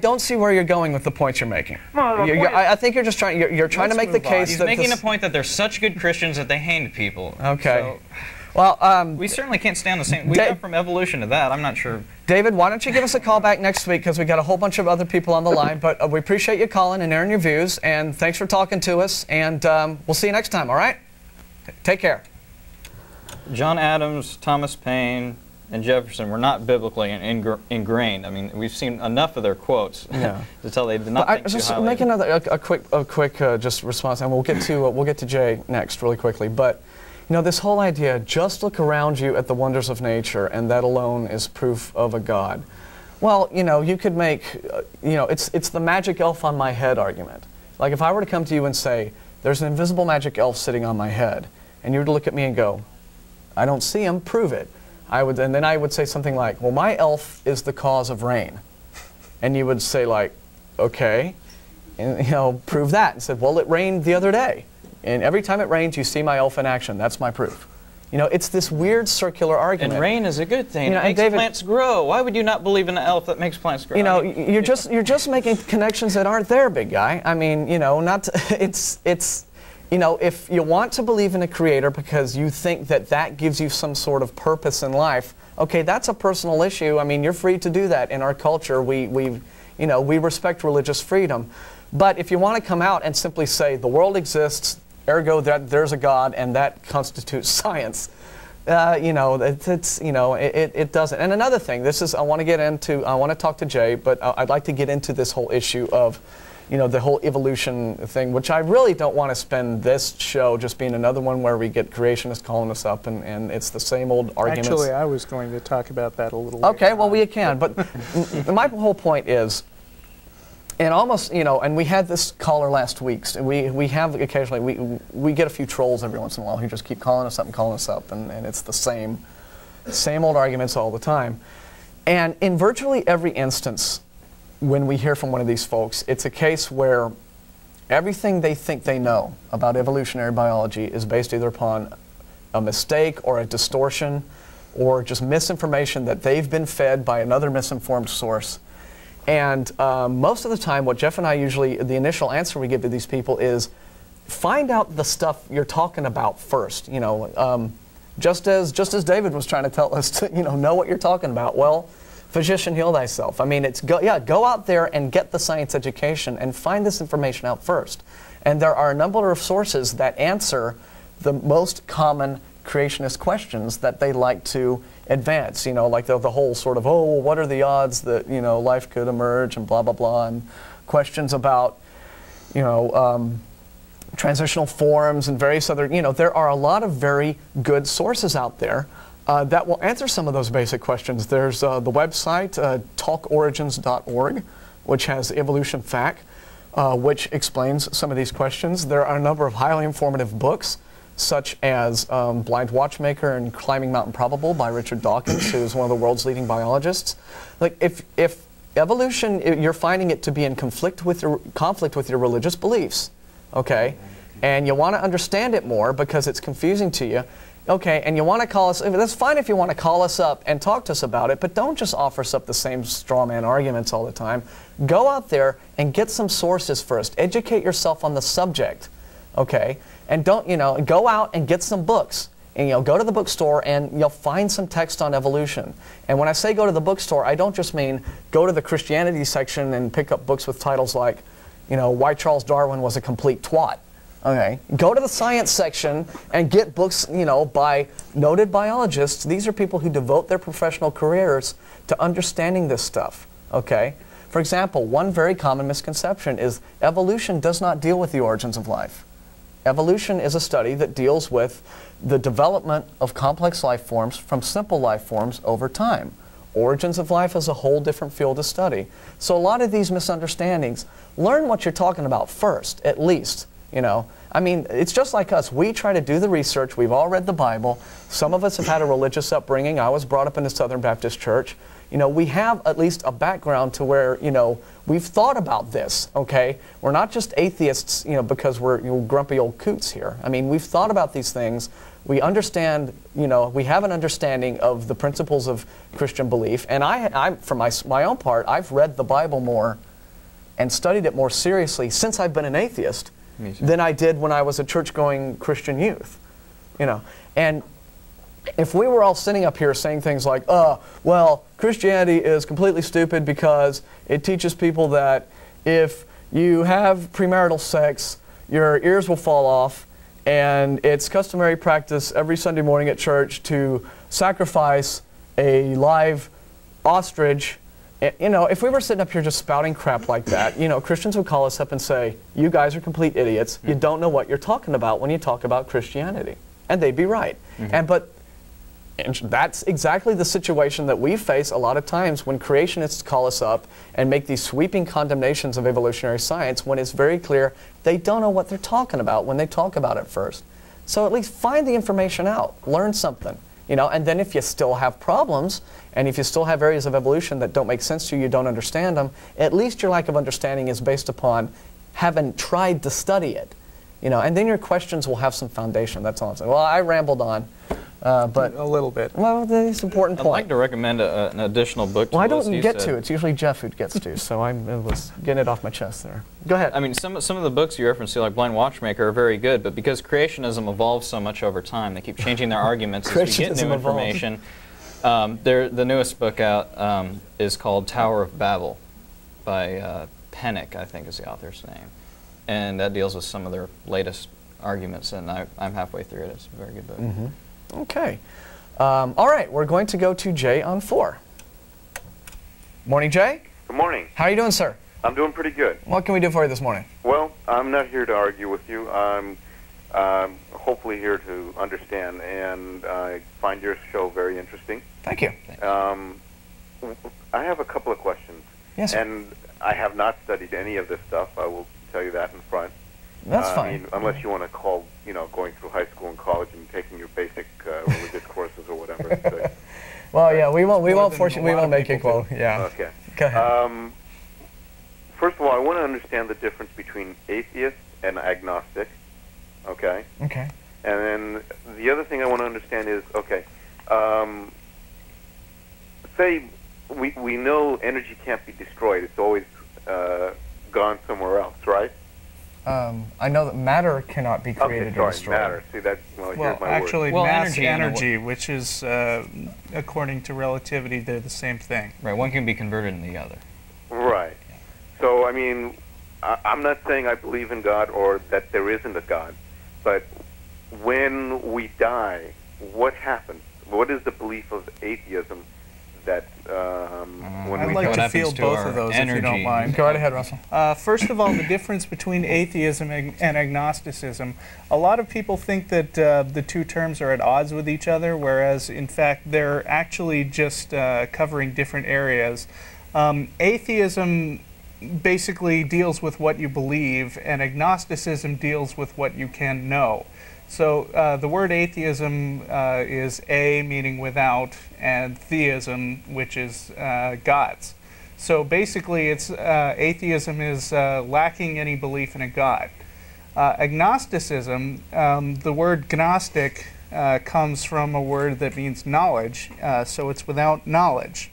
don't see where you're going with the points you're making. Well, I think you're just trying, you're trying to make the case He's that making a point that they're such good Christians that they hanged people. Okay. So, well, we certainly can't stand the same. We go from evolution to that. I'm not sure. David, why don't you give us a call back next week, because we got a whole bunch of other people on the line, but we appreciate you calling and airing your views, and thanks for talking to us, and we'll see you next time, all right? Take care. John Adams, Thomas Paine, and Jefferson were not biblically ingrained. I mean, we've seen enough of their quotes to tell they did not think too just highly. make another a quick just response, and we'll get to Jay next really quickly. But you know, this whole idea, just look around you at the wonders of nature, and that alone is proof of a God. Well, you know, you could make, you know, it's the magic elf on my head argument. Like if I were to come to you and say, there's an invisible magic elf sitting on my head, and you were to look at me and go, I don't see him, prove it. And then I would say something like, well, my elf is the cause of rain. And you would say like, okay, and you know, prove that. And said, well, it rained the other day. And every time it rains, you see my elf in action. That's my proof. You know, it's this weird circular argument. And rain is a good thing. You know, it makes David, plants grow. Why would you not believe in an elf that makes plants grow? You know, you're just making connections that aren't there, big guy. I mean, you know, you know, if you want to believe in a creator because you think that that gives you some sort of purpose in life, okay, that's a personal issue. I mean, you're free to do that. In our culture, we respect religious freedom. But if you want to come out and simply say the world exists, ergo that there's a God, and that constitutes science, you know, it doesn't. And another thing, I want to talk to Jay, but I'd like to get into this whole issue of, you know, the whole evolution thing, which I really don't want to spend this show just being another one where we get creationists calling us up and it's the same old arguments. Actually, I was going to talk about that a little Okay, later well, on. we can, but my whole point is, and almost, you know, and we had this caller last week, and we have occasionally, we get a few trolls every once in a while who just keep calling us up, and it's the same old arguments all the time. And in virtually every instance, when we hear from one of these folks, it's a case where everything they think they know about evolutionary biology is based either upon a mistake or a distortion or just misinformation that they've been fed by another misinformed source. And most of the time, what Jeff and I usually, the initial answer we give to these people is, find out the stuff you're talking about first. You know, just as David was trying to tell us to, you know what you're talking about. Well, physician, heal thyself. I mean, it's go out there and get the science education and find this information out first. And there are a number of sources that answer the most common creationist questions that they like to advance. You know, like the whole sort of, oh, what are the odds that, you know, life could emerge and blah, blah, blah, and questions about, you know, transitional forms and various other, you know, there are a lot of very good sources out there that will answer some of those basic questions. There's the website, talkorigins.org, which has Evolution Fact, which explains some of these questions. There are a number of highly informative books, such as Blind Watchmaker and Climbing Mount Improbable by Richard Dawkins, who is one of the world's leading biologists. Like, if evolution, you're finding it to be in conflict with your religious beliefs, okay, and you want to understand it more because it's confusing to you, okay, and you want to call us, that's fine if you want to call us up and talk to us about it, but don't just offer us up the same straw man arguments all the time. Go out there and get some sources first. Educate yourself on the subject, okay, and don't, you know, go out and get some books. And, you know, go to the bookstore and you'll find some text on evolution. And when I say go to the bookstore, I don't just mean go to the Christianity section and pick up books with titles like, you know, Why Charles Darwin Was a Complete Twat. Okay, go to the science section and get books, you know, by noted biologists. These are people who devote their professional careers to understanding this stuff, okay? For example, one very common misconception is evolution does not deal with the origins of life. Evolution is a study that deals with the development of complex life forms from simple life forms over time. Origins of life is a whole different field of study. So a lot of these misunderstandings, learn what you're talking about first, at least, you know. I mean, it's just like us. We try to do the research. We've all read the Bible. Some of us have had a religious upbringing. I was brought up in a Southern Baptist church. You know, we have at least a background to where, you know, we've thought about this, okay? We're not just atheists, you know, because we're grumpy old coots here. I mean, we've thought about these things. We understand, you know, we have an understanding of the principles of Christian belief. And I for my own part, I've read the Bible more and studied it more seriously since I've been an atheist than I did when I was a church-going Christian youth, you know. And if we were all sitting up here saying things like, well, Christianity is completely stupid because it teaches people that if you have premarital sex, your ears will fall off, and it's customary practice every Sunday morning at church to sacrifice a live ostrich. You know, if we were sitting up here just spouting crap like that, you know, Christians would call us up and say, you guys are complete idiots. You don't know what you're talking about when you talk about Christianity. And they'd be right. But that's exactly the situation that we face a lot of times when creationists call us up and make these sweeping condemnations of evolutionary science when it's very clear they don't know what they're talking about when they talk about it first. So at least find the information out, learn something, you know, and then if you still have problems and if you still have areas of evolution that don't make sense to you, you don't understand them, at least your lack of understanding is based upon having tried to study it, you know, and then your questions will have some foundation. That's all I'm saying. Well, I rambled on. But a little bit. Well, that's an important point. I'd like to recommend an additional book to Well, I don't get to. It's usually Jeff who gets to, so I was getting it off my chest there. Go ahead. I mean, some of the books you reference to, like Blind Watchmaker, are very good, but because creationism evolves so much over time, they keep changing their arguments as we get new information. The newest book out is called Tower of Babel by Pennick, I think is the author's name. And that deals with some of their latest arguments, and I'm halfway through it. It's a very good book. Okay. All right, we're going to go to Jay on 4. Morning, Jay. Good morning. How are you doing, sir? I'm doing pretty good. What can we do for you this morning? Well, I'm not here to argue with you. I'm hopefully here to understand, and I find your show very interesting. Thank you. I have a couple of questions. Yes, sir. And I have not studied any of this stuff. I will tell you that in front. That's fine. I mean, unless you want to call, you know, going through high school and college and taking your basic religious courses or whatever. Well, yeah, we won't force you. We won't make you quote. Yeah. Okay. Go ahead. First of all, I want to understand the difference between atheist and agnostic. Okay. Okay. And then the other thing I want to understand is, okay, say we know energy can't be destroyed. It's always gone somewhere else, right? I know that matter cannot be created or destroyed. Matter. See, that, well, here's my actually, word. mass energy, which is, according to relativity, they're the same thing. Right, one can be converted in the other. Right. Yeah. So, I mean, I'm not saying I believe in God or that there isn't a God, but when we die, what happens? What is the belief of atheism that when I'd we like die? to field both of those, if you don't mind. Go right ahead, Russell. First of all, the difference between atheism and agnosticism. A lot of people think that the two terms are at odds with each other, whereas, in fact, they're actually just covering different areas. Atheism basically deals with what you believe, and agnosticism deals with what you can know. So the word atheism is a, meaning without, and theism, which is gods. So basically, it's atheism is lacking any belief in a god. Agnosticism, the word gnostic comes from a word that means knowledge, so it's without knowledge,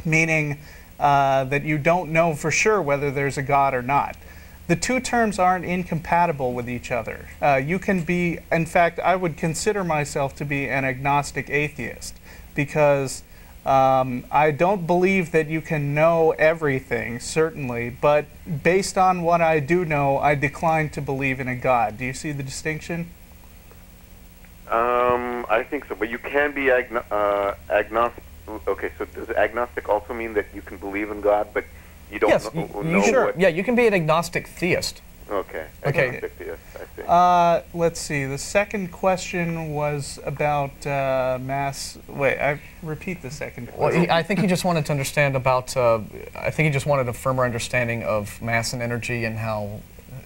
meaning that you don't know for sure whether there's a god or not. The two terms aren't incompatible with each other. You can be, in fact, I would consider myself to be an agnostic atheist because I don't believe that you can know everything, certainly, but based on what I do know, I decline to believe in a God. Do you see the distinction? I think so, but you can be agnostic. Okay, so does agnostic also mean that you can believe in God, but You don't Yes, know sure. what... Yeah, you can be an agnostic theist. Okay. Okay. Agnostic theist, I see. Let's see. The second question was about mass. Wait, repeat the second Well, question. I think he just wanted to understand about. I think he just wanted a firmer understanding of mass and energy and how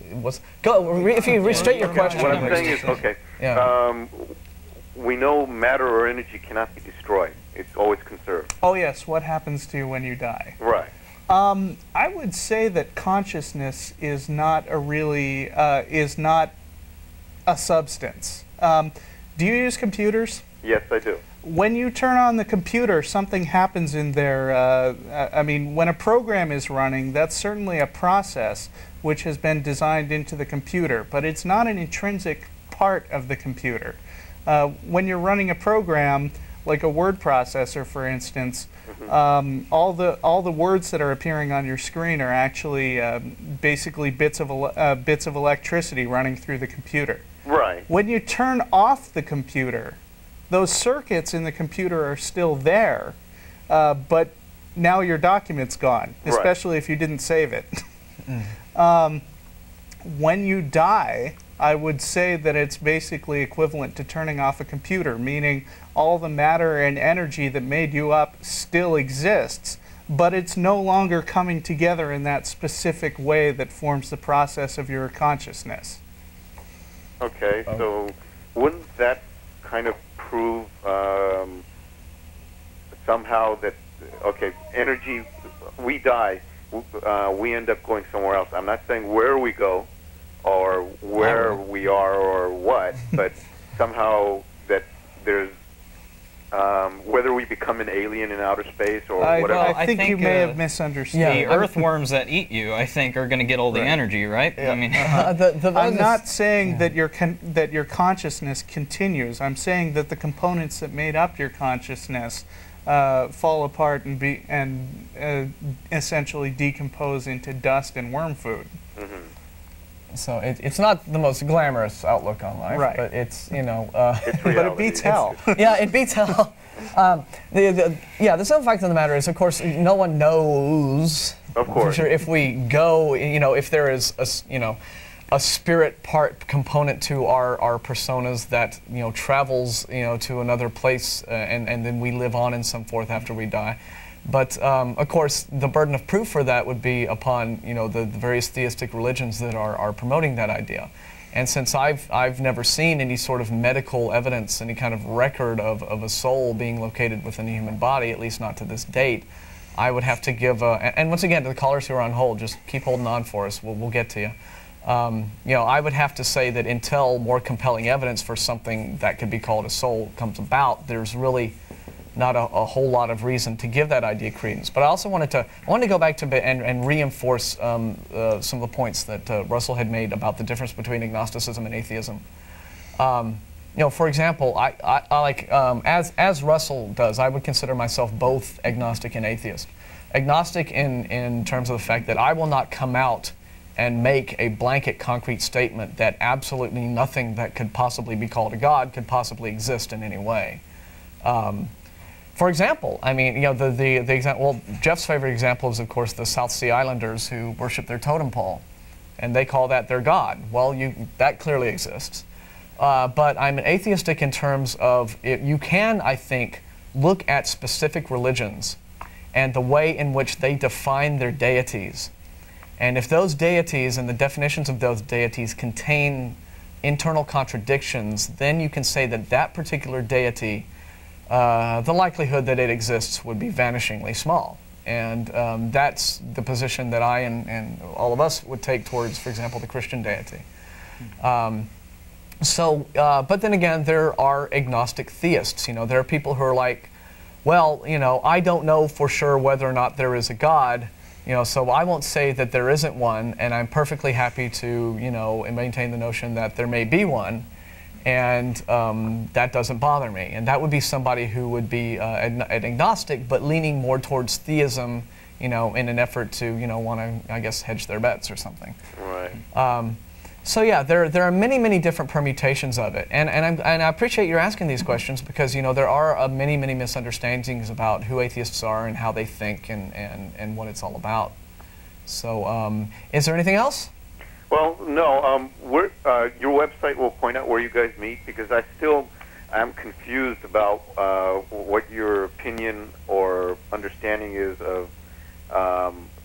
it was. If you restate your question. What I'm saying is, okay, Yeah. we know matter or energy cannot be destroyed. It's always conserved. Oh yes, what happens to you when you die? Right. I would say that consciousness is not is not a substance. Do you use computers? Yes, I do. When you turn on the computer, something happens in there. I mean, when a program is running, that's certainly a process which has been designed into the computer, but it's not an intrinsic part of the computer. When you're running a program, like a word processor, for instance, all the words that are appearing on your screen are actually basically bits of electricity running through the computer. Right. When you turn off the computer, those circuits in the computer are still there, but now your document's gone, especially if you didn't save it. When you die, I would say that it's basically equivalent to turning off a computer, meaning all the matter and energy that made you up still exists, but it's no longer coming together in that specific way that forms the process of your consciousness. Okay, so wouldn't that kind of prove somehow that, okay, energy, we die, we end up going somewhere else. I'm not saying where we go or where we are or what, but somehow that there's, whether we become an alien in outer space or whatever. Well, I think you may have misunderstood. The earthworms that eat you, I think, are going to get all the energy, right? Yeah. I mean, I'm not saying that your consciousness continues. I'm saying that the components that made up your consciousness fall apart and essentially decompose into dust and worm food. So it's not the most glamorous outlook on life, Right. but it's, you know... It's But it reality. beats hell. yeah, it beats hell. The simple fact of the matter is, of course, no one knows Of for course. sure if we go, you know, if there is a spirit part component to our personas that, you know, travels, you know, to another place and then we live on and so forth after we die. But of course, the burden of proof for that would be upon, you know, the various theistic religions that are promoting that idea. And since I've never seen any sort of medical evidence, any kind of record of a soul being located within the human body, at least not to this date, I would have to give and once again, to the callers who are on hold, just keep holding on for us. We'll get to you. You know, I would have to say that until more compelling evidence for something that could be called a soul comes about, there's really not a whole lot of reason to give that idea credence. But I also wanted to go back to and reinforce some of the points that Russell had made about the difference between agnosticism and atheism. You know, for example, I like as Russell does, I would consider myself both agnostic and atheist. Agnostic in terms of the fact that I will not come out and make a blanket concrete statement that absolutely nothing that could possibly be called a god could possibly exist in any way. For example, I mean, you know, the example. Well, Jeff's favorite example is, of course, the South Sea Islanders who worship their totem pole, and they call that their god. Well, that clearly exists. But I'm atheistic in terms of you can, I think, look at specific religions and the way in which they define their deities, and if those deities and the definitions of those deities contain internal contradictions, then you can say that that particular deity, the likelihood that it exists would be vanishingly small. And that's the position that I and all of us would take towards, for example, the Christian deity. But then again, there are agnostic theists. You know, there are people who are like, well, you know, I don't know for sure whether or not there is a God, you know, so I won't say that there isn't one, and I'm perfectly happy to, you know, maintain the notion that there may be one. And that doesn't bother me. And that would be somebody who would be an agnostic, but leaning more towards theism, you know, in an effort to, you know, want to, I guess, hedge their bets or something. Right. So yeah, there are many, many different permutations of it. And I appreciate you asking these questions because, you know, there are many, many misunderstandings about who atheists are and how they think and what it's all about. So, is there anything else? Well, no. Your website will point out where you guys meet, because I still am confused about what your opinion or understanding is of.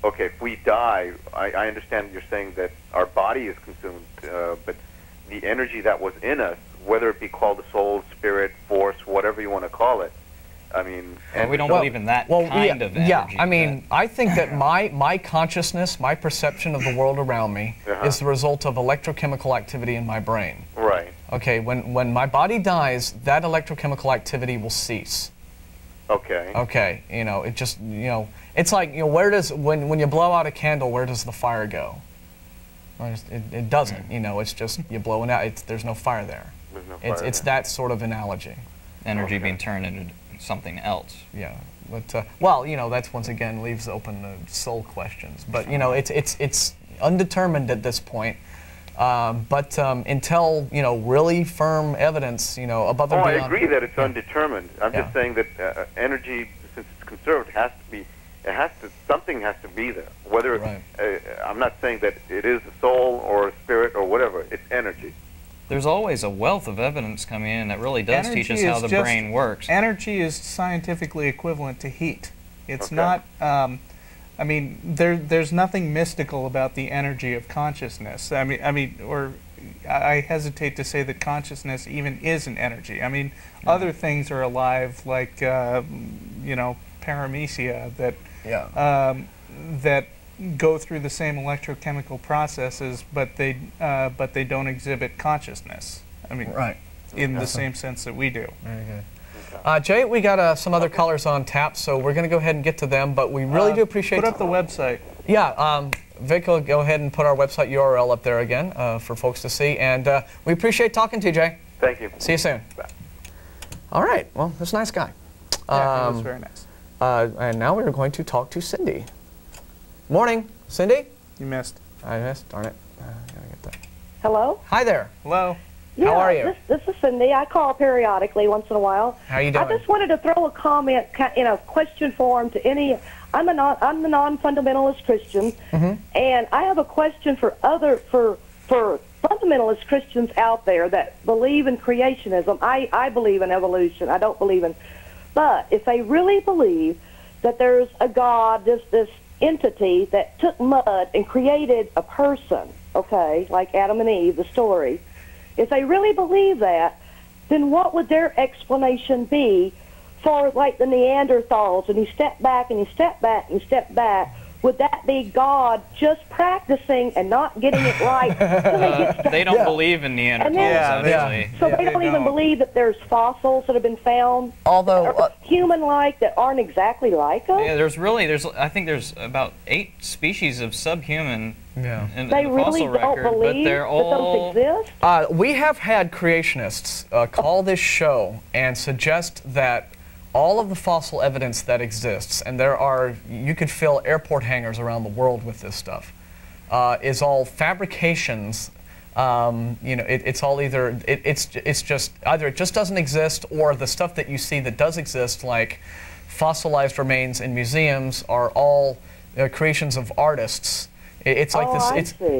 Okay, if we die, I understand you're saying that our body is consumed, but the energy that was in us, whether it be called the soul, spirit, force, whatever you want to call it. I mean, well, we don't believe in that kind of energy. Yeah, I mean, I think that my consciousness, my perception of the world around me is the result of electrochemical activity in my brain. Right. Okay, when my body dies, that electrochemical activity will cease. Okay. Okay, you know, it just, you know, it's like, you know, where does, when you blow out a candle, where does the fire go? Well, it doesn't, you know, it's just, you blow it out, there's no fire there. There's no fire It's that sort of analogy. Energy being turned into something else. Yeah, but well, you know, that's once again leaves open soul questions. But you know, it's undetermined at this point. But until you know really firm evidence, you know, above and beyond. I agree that it's undetermined. I'm just saying that energy, since it's conserved, has to be. It has to. Something has to be there. Whether I'm not saying that it is a soul or a spirit or whatever. It's energy. There's always a wealth of evidence coming in that really does teach us how the brain works. Energy is scientifically equivalent to heat. It's not, I mean, there's nothing mystical about the energy of consciousness. I hesitate to say that consciousness even is an energy. I mean, other things are alive, like, you know, paramecia, that go through the same electrochemical processes, but they don't exhibit consciousness. I mean, in the same sense that we do. Very good. Jay, we got some other callers on tap, so we're going to go ahead and get to them. But we really do appreciate. Put up the website. Yeah, Vic will go ahead and put our website URL up there again for folks to see, and we appreciate talking to you, Jay. Thank you. See you soon. Bye. All right. Well, that's a nice guy. Yeah, he was very nice. And now we're going to talk to Cindy. Morning, Cindy. You missed. I missed. Darn it. Gotta get that. Hello? Hi there. Hello. Yeah, how are you? This is Cindy. I call periodically once in a while. How are you doing? I just wanted to throw a comment in a question form to any. I'm the non-fundamentalist Christian, and I have a question for fundamentalist Christians out there that believe in creationism. I believe in evolution. I don't believe in, but if they really believe that there's a God, this entity that took mud and created a person, okay, like Adam and Eve, the story. If they really believe that, then what would their explanation be for, like, the Neanderthals, and you step back and you step back and you step back? Would that be God just practicing and not getting it right? They don't believe in Neanderthals, actually. So they don't even believe that there's fossils that have been found, although human-like, that aren't exactly like us. Yeah, I think there's about 8 species of subhuman in they the really fossil don't record, believe but they're all that those exist? we have had creationists call this show and suggest that all of the fossil evidence that exists, and you could fill airport hangars around the world with this stuff, is all fabrications. You know, it's all it's just either it just doesn't exist, or the stuff that you see that does exist, like fossilized remains in museums, are all creations of artists. It's like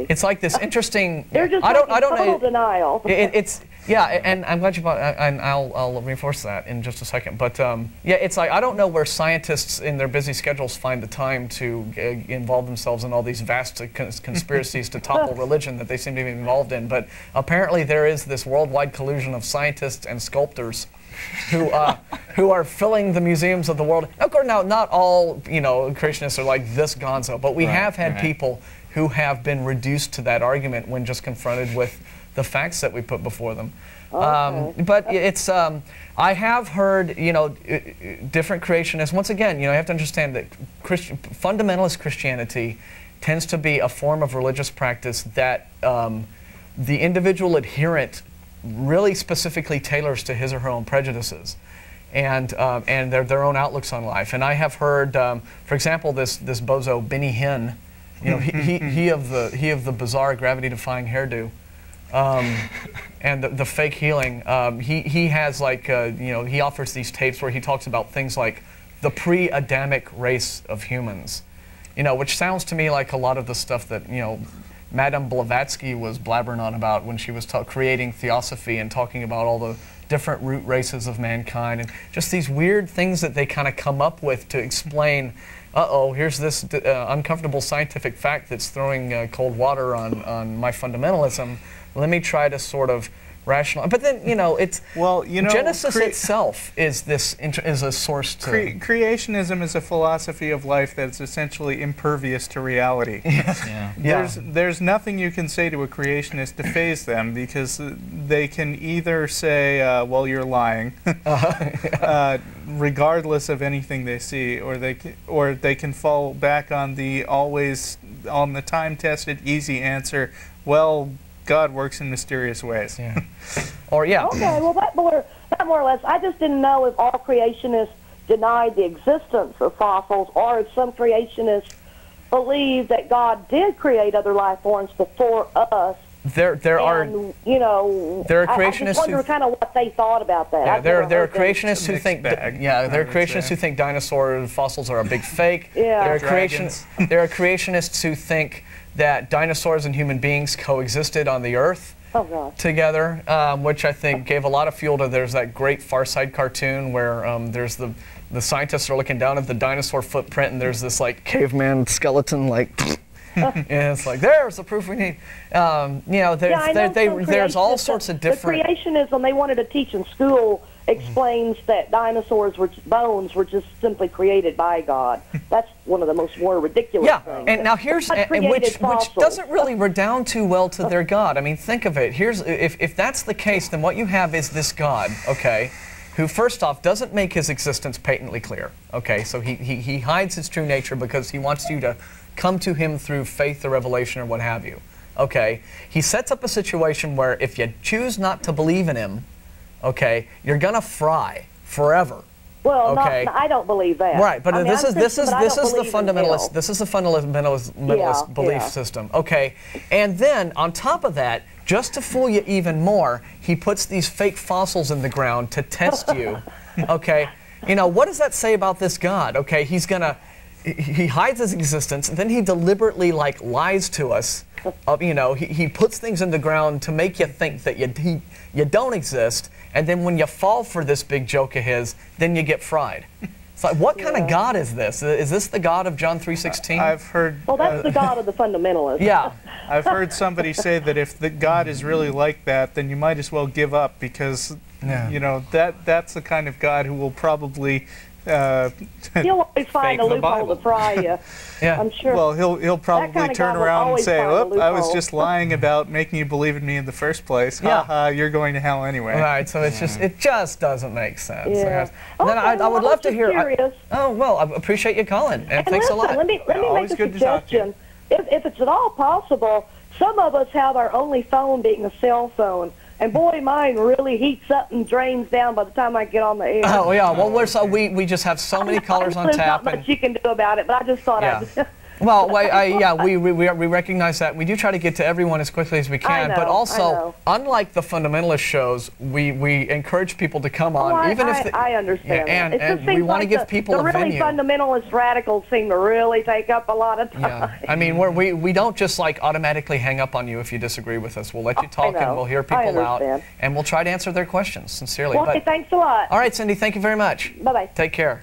it's like this interesting. They're just total denial. And I'm glad you brought, and I'll reinforce that in just a second. But yeah, it's like I don't know where scientists in their busy schedules find the time to involve themselves in all these vast conspiracies to topple religion that they seem to be involved in. But apparently there is this worldwide collusion of scientists and sculptors who are filling the museums of the world. Of course, now not all creationists are like this gonzo, but we have had people who have been reduced to that argument when just confronted with the facts that we put before them. But it's I have heard different creationists. Once again, you have to understand that fundamentalist Christianity tends to be a form of religious practice that the individual adherent really specifically tailors to his or her own prejudices and their own outlooks on life. And I have heard, for example, this bozo Benny Hinn, he of the bizarre gravity-defying hairdo, and the fake healing. He has he offers these tapes where he talks about things like the pre-Adamic race of humans. you know, which sounds to me like a lot of the stuff that, you know, Madame Blavatsky was blabbering on about when she was creating Theosophy and talking about all the different root races of mankind and just these weird things that they kind of come up with to explain, uh-oh, here's this uncomfortable scientific fact that's throwing cold water on my fundamentalism. Let me try to sort of rational, but then Genesis itself is a source to creationism is a philosophy of life that's essentially impervious to reality. There's nothing you can say to a creationist to faze them, because they can either say, well, you're lying, regardless of anything they see, or they can fall back on the time-tested easy answer, well, God works in mysterious ways. Okay, well, that more or less, I just didn't know if all creationists denied the existence of fossils, or if some creationists believe that God did create other life forms before us. There are creationists I just wonder kind of what they thought about that. Yeah, there are creationists who think who think dinosaur fossils are a big fake. There are creationists who think that dinosaurs and human beings coexisted on the Earth together, which I think gave a lot of fuel to. There's that great Far Side cartoon where there's the scientists are looking down at the dinosaur footprint, and there's this like caveman skeleton like. And it's like, there's the proof we need. There's all sorts of different. The creationism they wanted to teach in school explains that dinosaurs' bones were just simply created by God. That's one of the more ridiculous things. And now here's which doesn't really redound too well to their God. I mean, think of it. If that's the case, then what you have is this God, okay, who first off doesn't make his existence patently clear. Okay, so he hides his true nature because he wants you to come to him through faith or revelation or what have you. Okay, he sets up a situation where if you choose not to believe in him, okay, you're gonna fry forever. Well, okay. I don't believe that. Right, but this is the fundamentalist. This is the fundamentalist belief system. Okay, and then on top of that, just to fool you even more, he puts these fake fossils in the ground to test you. Okay, you know, what does that say about this God? Okay, he hides his existence, and then he deliberately lies to us. You know, he puts things in the ground to make you think that you don't exist, and then when you fall for this big joke of his, then you get fried. It's like, what kind of God is this? Is this the God of John 3:16? I've heard. Well, that's the God of the fundamentalists. Yeah. I've heard somebody say that if the God is really like that, then you might as well give up, because you know that's the kind of God who will probably. He'll always find a loophole to fry you. I'm sure. Well, he'll probably turn around and say, "Oh, I was just lying about making you believe in me in the first place. Ha ha, you're going to hell anyway." Right. So it just doesn't make sense. Yeah. And then I would love to hear. Curious. I appreciate you calling, and thanks a lot. Let me make a suggestion. If it's at all possible, some of us have our only phone being a cell phone. And boy, mine really heats up and drains down by the time I get on the air. Oh yeah, well we just have so many callers on tap. There's not much you can do about it, but I just thought I'd... Well, we recognize that. We do try to get to everyone as quickly as we can, but also, unlike the fundamentalist shows, we encourage people to come on, I understand. And we want to give people a venue. The really fundamentalist radicals seem to really take up a lot of time. Yeah, I mean, we don't just automatically hang up on you if you disagree with us. We'll let you talk, and we'll hear people out, and we'll try to answer their questions sincerely. Well, thanks a lot. All right, Cindy, thank you very much. Bye-bye. Take care.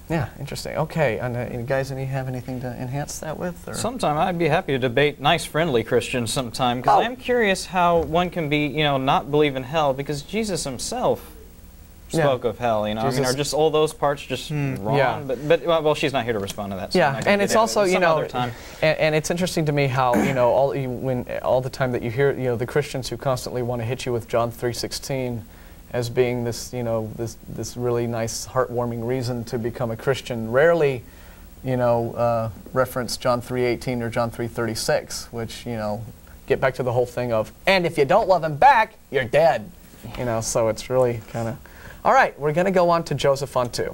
Yeah, interesting. Okay, and guys, have anything to enhance that with? Or? Sometime I'd be happy to debate nice, friendly Christians sometime, because I'm curious how one can be, not believe in hell, because Jesus himself spoke of hell. I mean, are just all those parts just wrong? Yeah. But well, she's not here to respond to that. So and it's also and it's interesting to me how all the time that you hear the Christians who constantly want to hit you with John 3:16. As being this, this really nice, heartwarming reason to become a Christian, rarely, reference John 3:18 or John 3:36, which, get back to the whole thing of, and if you don't love him back, you're dead. So it's really kind of. All right, we're going to go on to Joseph on 2.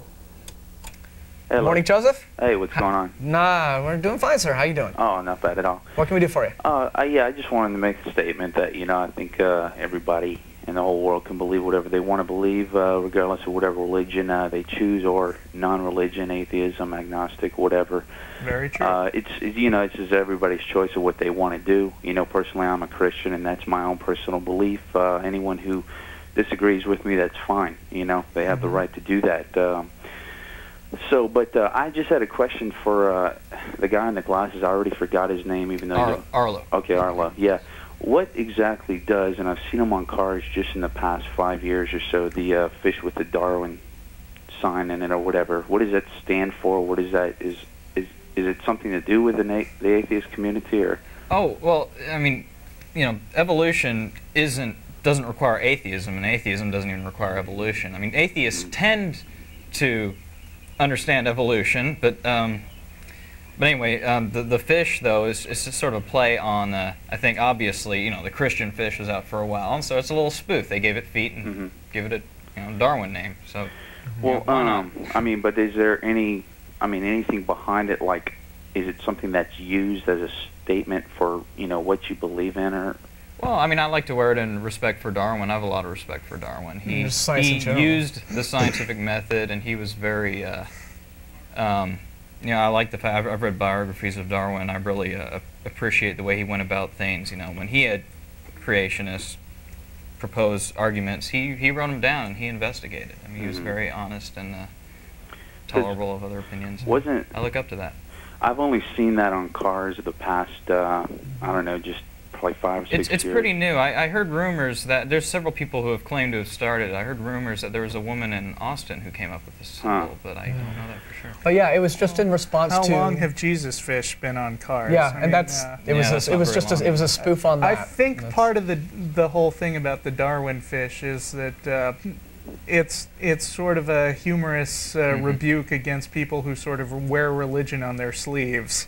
Good morning, Joseph. Hey, what's going on? Nah, we're doing fine, sir. How you doing? Oh, not bad at all. What can we do for you? I just wanted to make a statement that, I think everybody and the whole world can believe whatever they want to believe, regardless of whatever religion they choose, or non-religion, atheism, agnostic, whatever. Very true. It's just everybody's choice of what they want to do. Personally, I'm a Christian, and that's my own personal belief. Anyone who disagrees with me, that's fine. They have the right to do that. But I just had a question for the guy in the glasses. I already forgot his name, even though Arlo. Okay, Arlo. Yeah. What exactly does, and I've seen them on cars just in the past 5 years or so, the fish with the Darwin sign in it or whatever. What does that stand for? What is that? Is it something to do with the atheist community, or? Oh, well, I mean, evolution doesn't require atheism, and atheism doesn't even require evolution. I mean, atheists tend to understand evolution, but anyway, the fish, though, is just sort of a play on, I think, obviously, the Christian fish was out for a while, and so it's a little spoof. They gave it feet and give it a Darwin name. So, well, I mean, but is there anything behind it? Like, is it something that's used as a statement for, what you believe in, or? Well, I mean, I like to wear it in respect for Darwin. I have a lot of respect for Darwin. He used the scientific method, and he was very, I like the fact, I've read biographies of Darwin. I really appreciate the way he went about things. When he had creationists propose arguments, he wrote them down and he investigated. I mean, he was very honest and tolerable of other opinions. I look up to that. I've only seen that on cars of the past, I don't know, just probably 5 or 6 years. It's pretty new. I heard rumors that there's several people who have claimed to have started. I heard rumors that there was a woman in Austin who came up with this symbol, but I don't know that for sure. But yeah, it was just in response to. How long have Jesus fish been on cars? Yeah, and it was a spoof on that. I think part of the whole thing about the Darwin fish is that it's sort of a humorous rebuke against people who sort of wear religion on their sleeves.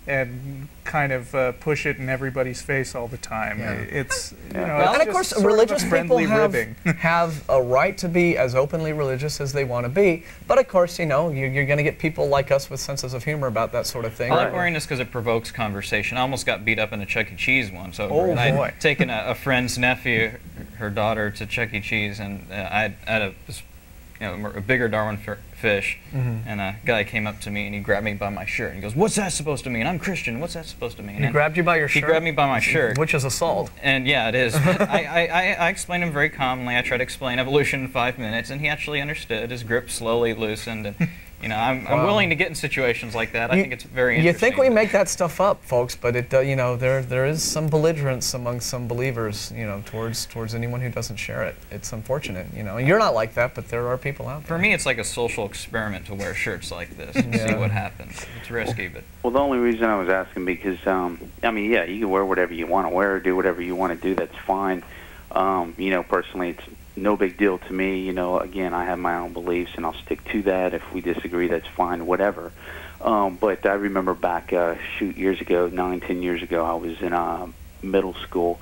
And kind of push it in everybody's face all the time. Yeah. It's and of course, religious people have a right to be as openly religious as they want to be. But of course, you're going to get people like us with senses of humor about that sort of thing. I like wearing this because it provokes conversation. I almost got beat up in a Chuck E. Cheese once. I'd taken a friend's nephew, her daughter, to Chuck E. Cheese, and I had a bigger Darwin fish, and a guy came up to me and he grabbed me by my shirt and he goes, "What's that supposed to mean? I'm Christian. What's that supposed to mean?" He grabbed you by your shirt? He grabbed me by my shirt. Which is assault. And yeah, it is. I explained him very calmly. I tried to explain evolution in 5 minutes, and he actually understood. His grip slowly loosened. And, I'm willing to get in situations like that. I think it's very interesting. You think we make that stuff up, folks, but it, there is some belligerence among some believers, towards anyone who doesn't share it. It's unfortunate, And you're not like that, but there are people out there. For me, it's like a social experiment to wear shirts like this and see what happens. It's risky, but. Well, the only reason I was asking because, I mean, yeah, you can wear whatever you want to wear, do whatever you want to do. That's fine. Personally, it's no big deal to me. Again, I have my own beliefs, and I'll stick to that. If we disagree, that's fine, whatever. But I remember back, years ago, 9-10 years ago, I was in middle school,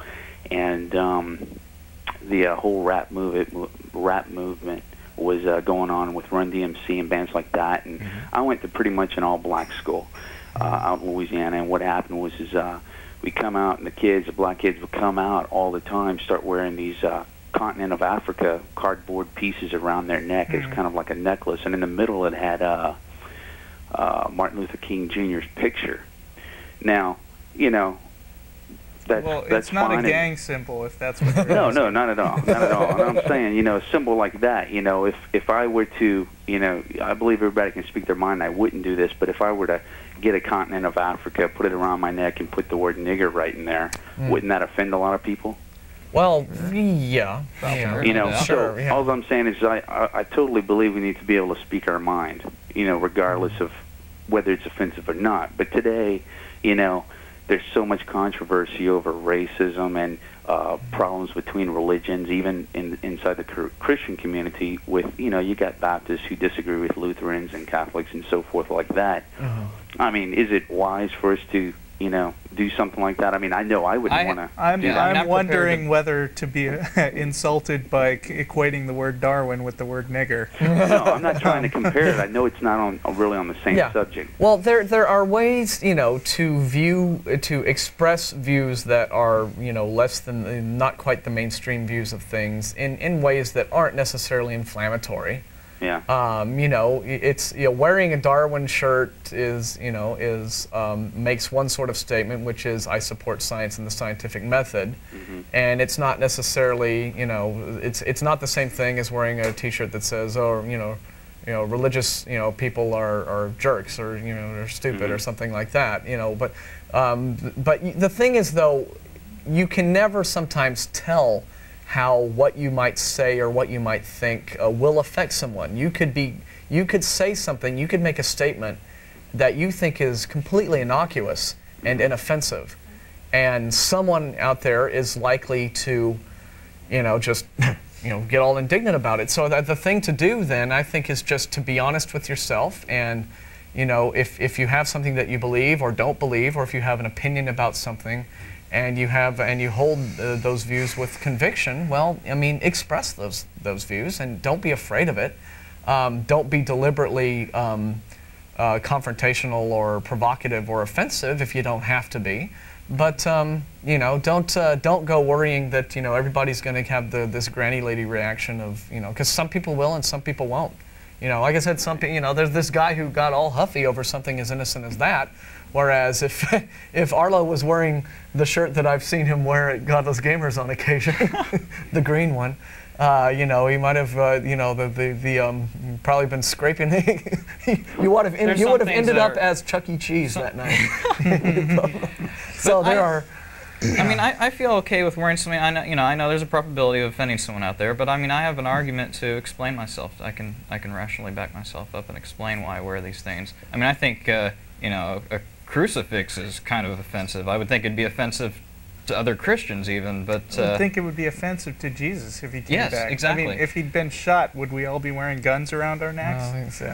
and the whole rap movement was going on with Run DMC and bands like that. And I went to pretty much an all-black school out in Louisiana. And what happened was we come out, and the black kids would come out all the time, start wearing these continent of Africa cardboard pieces around their neck as kind of like a necklace, and in the middle it had Martin Luther King Jr.'s picture. Now, that's not fine. A gang symbol, if that's what. No, not at all, not at all. And I'm saying, a symbol like that, if I were to, I believe everybody can speak their mind. I wouldn't do this, but if I were to get a continent of Africa, put it around my neck, and put the word nigger right in there, wouldn't that offend a lot of people? Well, yeah. So all I'm saying is I totally believe we need to be able to speak our mind, regardless of whether it's offensive or not. But today, there's so much controversy over racism and problems between religions, even inside the Christian community with, you got Baptists who disagree with Lutherans and Catholics and so forth like that. I mean, is it wise for us to do something like that. I mean, I know I wouldn't want to. I'm wondering whether to be insulted by equating the word Darwin with the word nigger. No, I'm not trying to compare it. I know it's not really on the same subject. Well, there are ways, to express views that are, less than, not quite the mainstream views of things in ways that aren't necessarily inflammatory. Yeah. It's wearing a Darwin shirt makes one sort of statement, which is I support science and the scientific method, and it's not necessarily it's not the same thing as wearing a T-shirt that says religious people are jerks or they're stupid or something like that. But the thing is though, you can never sometimes tell how what you might say or what you might think will affect someone. You could say something, you could make a statement that you think is completely innocuous and inoffensive, and someone out there is likely to, just get all indignant about it. So the thing to do then, I think, is just to be honest with yourself, and if you have something that you believe or don't believe, or if you have an opinion about something, and you hold those views with conviction, well, I mean, express those views and don't be afraid of it. Don't be deliberately confrontational or provocative or offensive if you don't have to be. But don't go worrying that everybody's going to have this granny lady reaction of because some people will and some people won't. Like I said, there's this guy who got all huffy over something as innocent as that. Whereas if Arlo was wearing the shirt that I've seen him wear at Godless Gamers on occasion, the green one, he might have, probably been scraping. you would have ended up as Chuck E. Cheese that night. So there are. I mean, I feel okay with wearing something. I know there's a probability of offending someone out there, but I mean, I have an argument to explain myself. I can rationally back myself up and explain why I wear these things. I mean, I think a crucifix is kind of offensive. I would think it'd be offensive to other Christians even, but I would think it would be offensive to Jesus if he came back. Yes, exactly. I mean, if he'd been shot, would we all be wearing guns around our necks? I think so.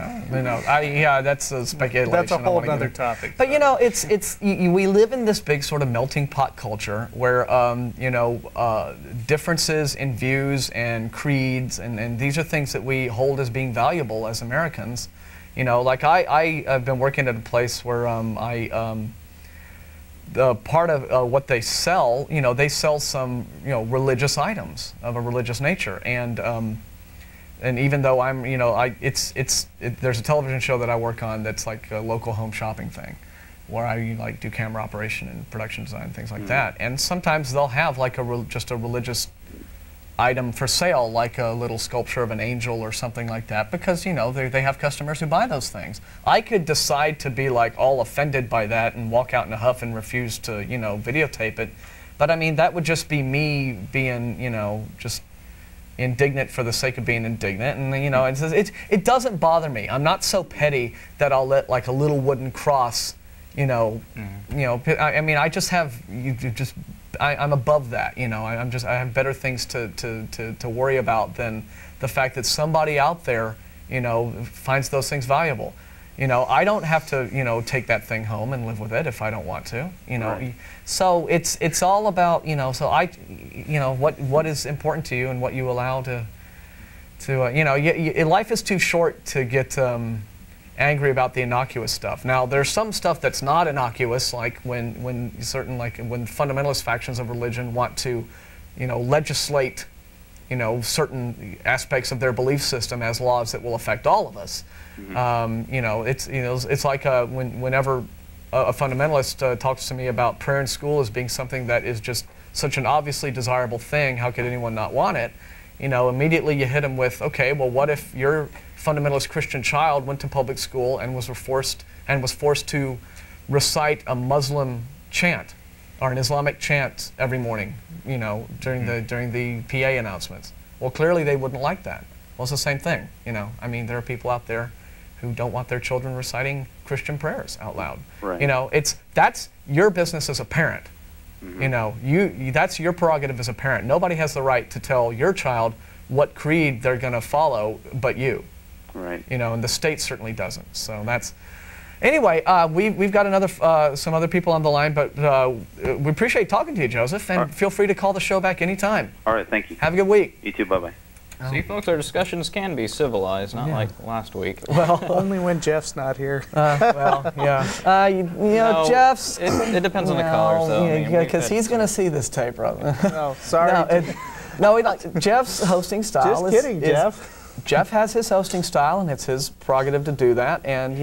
That's a speculation. That's a whole other topic. But we live in this big sort of melting pot culture where differences in views and creeds and these are things that we hold as being valuable as Americans. Like I've been working at a place where the part of what they sell, they sell some religious items of a religious nature, and even though I'm, there's a television show that I work on that's like a local home shopping thing, where I do camera operation and production design and things like that, and sometimes they'll have like just a religious item for sale, like a little sculpture of an angel or something like that, because they have customers who buy those things. I could decide to be like all offended by that and walk out in a huff and refuse to videotape it, but I mean that would just be me being just indignant for the sake of being indignant, and it doesn't bother me. I'm not so petty that I'll let like a little wooden cross I mean I just have I'm above that, I have better things to worry about than the fact that somebody out there, finds those things valuable. I don't have to, take that thing home and live with it if I don't want to, Right. So it's all about, so what is important to you and what you allow life is too short to get angry about the innocuous stuff. Now, there's some stuff that's not innocuous, like when fundamentalist factions of religion want to, legislate, certain aspects of their belief system as laws that will affect all of us. It's like whenever a fundamentalist talks to me about prayer in school as being something that is just such an obviously desirable thing, how could anyone not want it? Immediately you hit them with, okay, well, what if your fundamentalist Christian child went to public school and was forced to recite a Muslim chant or an Islamic chant every morning, during the PA announcements? Well, clearly they wouldn't like that. Well, it's the same thing, I mean, there are people out there who don't want their children reciting Christian prayers out loud. Right. That's your business as a parent. That's your prerogative as a parent. Nobody has the right to tell your child what creed they're going to follow but you. Right. And the state certainly doesn't. So that's Anyway, we've got some other people on the line, but we appreciate talking to you, Joseph, and feel free to call the show back anytime. All right, thank you. Have a good week. You too, bye-bye. See, folks, our discussions can be civilized, not like last week. Well, only when Jeff's not here. Well, yeah. You know, No, Jeff's... It depends on the callers, though. Yeah, because he's going to see this tape, brother. Oh, sorry. Jeff's hosting style Just kidding, Jeff. Jeff has his hosting style, and it's his prerogative to do that. And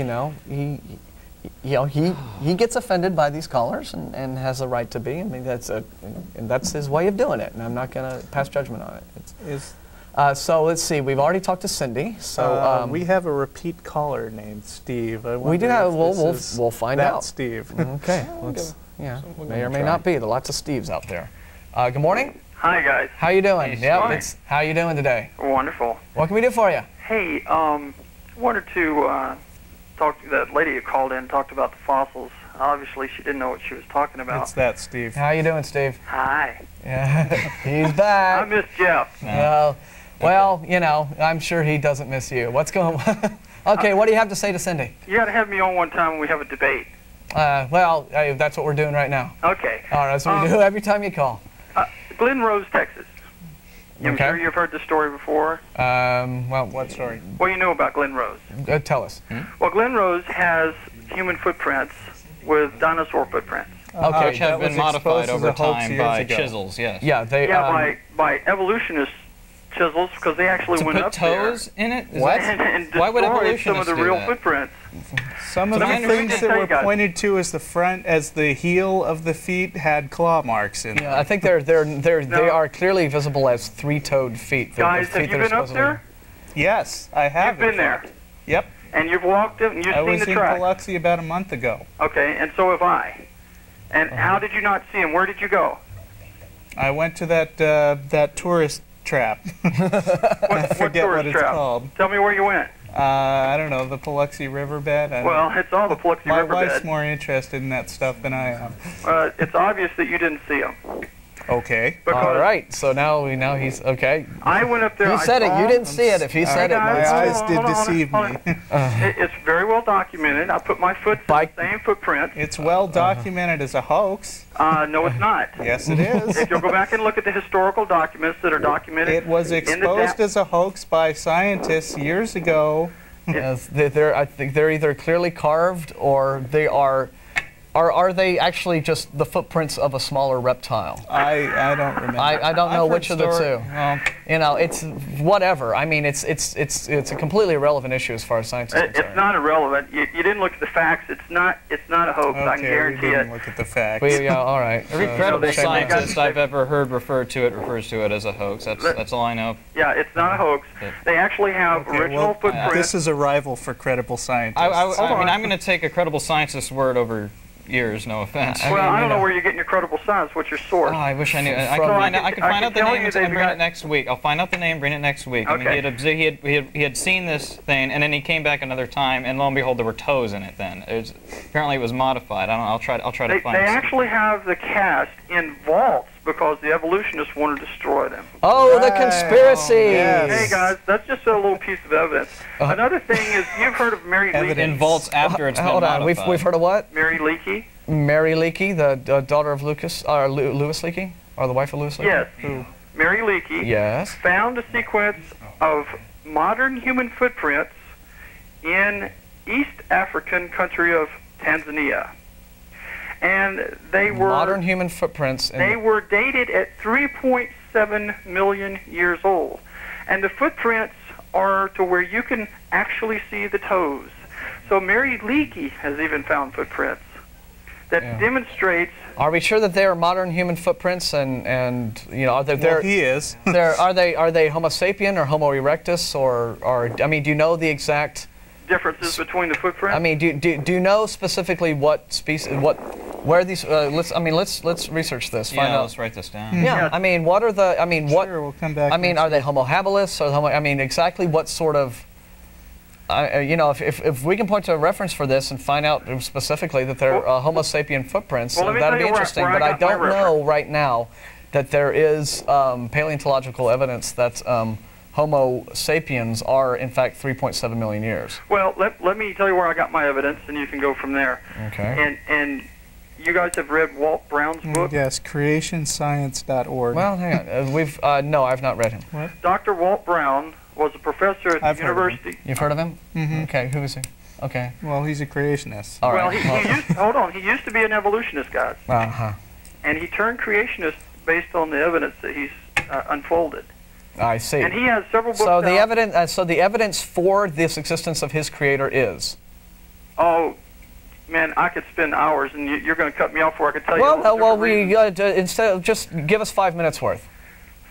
he gets offended by these callers, and has a right to be. I mean, that's his way of doing it, and I'm not going to pass judgment on it. So let's see. We've already talked to Cindy. So we have a repeat caller named Steve. We do have. We'll find out. Steve. Okay. May or may not be. There are lots of Steves out there. Good morning. Hi, guys. How you doing? Hey, Yep. How you doing today? Wonderful. What can we do for you? Hey, wanted to talk to that lady who called in and talked about the fossils. Obviously, she didn't know what she was talking about. It's that, Steve. How you doing, Steve? Hi. Yeah, he's back. I miss Jeff. Well, I'm sure he doesn't miss you. What's going on? Okay, what do you have to say to Cindy? You got to have me on one time when we have a debate. That's what we're doing right now. Okay. All right, that's what we do every time you call. Glen Rose, Texas. I'm sure you've heard this story before. What story? What do you know about Glen Rose? Tell us. Well, Glen Rose has human footprints with dinosaur footprints. Okay, Which have been modified over time by chisels, yes. Yeah, by evolutionist chisels, because they actually went put up toes in it? What? and Why would destroyed evolutionists some of the do real that? footprints. Some of the I things that were guys. pointed to as the heel of the feet had claw marks in them. I think they are clearly visible as three-toed feet. Guys, have you been up there? Yes, I have. You've been there. Yep. And you've walked it, and you've I seen was the in track. Biloxi about a month ago. Okay, and so have I. And how did you not see him? Where did you go? I went to that tourist trap. I forget what it's called. Tell me where you went. I don't know, the Biloxi riverbed. Well, it's all the Biloxi My riverbed. wife's more interested in that stuff than I am. It's obvious that you didn't see him. Okay. All right, so now he's okay. I went up there. You said it. You didn't see it. If he said it, My eyes did hold on, deceive hold me. It's very well documented. I put my foot in the same footprint. It's well documented as a hoax. No, it's not. Yes, it is. If you'll go back and look at the historical documents that are documented, It was exposed as a hoax by scientists years ago. Yes, I think they're either clearly carved or they are. Are they actually just the footprints of a smaller reptile? I don't remember. I don't know which of the two. Well, it's whatever. I mean, it's a completely irrelevant issue as far as science is concerned. it's not irrelevant. You didn't look at the facts. It's not a hoax. I can guarantee we didn't it. look at the facts. All right. Every credible they scientist got- I've ever heard refers to it as a hoax. That's all I know. Yeah, it's not a hoax. They actually have original footprints. This is a rival for credible scientists. I mean, I'm going to take a credible scientist's word over yours, no offense. Well, I don't know where you're getting your credible science. What's your source? Oh, I wish I knew. I can find out the name and bring it next week. I'll find out the name, bring it next week. I mean, he had seen this thing, and then he came back another time, and lo and behold, there were toes in it. Then apparently it was modified. I don't know. I'll try to find. They it. actually have the cast in vaults because the evolutionists want to destroy them. Oh, the conspiracy! Hey guys, that's just a little piece of evidence. Another thing is, you've heard of Mary Leakey. In vaults after it's been Hold on, modified. we've heard of what? Mary Leakey. Mary Leakey, the daughter of Louis Leakey, or the wife of Louis Leakey? Yes. Mary Leakey Yes. found a sequence of modern human footprints in East African country of Tanzania. And they were modern human footprints. They were dated at 3.7 million years old. And the footprints are to where you can actually see the toes. So Mary Leakey has even found footprints that demonstrates. Are we sure that they are modern human footprints? And are they? Well, he is. Are they Homo sapien or Homo erectus or I mean, do you know the exact differences between the footprints? I mean, do you know specifically what species, where these? Let's research this. Find out. Let's write this down. Yeah, I mean, what are the? I mean, what? Sure, we'll come back. I mean, are they Homo habilis or Homo? I mean, exactly what sort of? If we can point to a reference for this and find out specifically that they're Homo sapien footprints, that'd be interesting. But I don't know right now that there is paleontological evidence that Homo sapiens are, in fact, 3.7 million years. Well, let me tell you where I got my evidence, and you can go from there. Okay. And you guys have read Walt Brown's book? Yes, creationscience.org. Well, hang on. No, I've not read him. What? Dr. Walt Brown was a professor at the university. You've heard of him? Mm-hmm. Okay, who is he? Okay. Well, he's a creationist. All Well, right. hold on. He used to be an evolutionist, guys. Uh-huh. And he turned creationist based on the evidence that he's unfolded. I see. And he has several books So the out. evidence, so the evidence for this existence of his creator is. Oh, man, I could spend hours, and you're going to cut me off before I could tell you. Well, instead of just give us 5 minutes worth.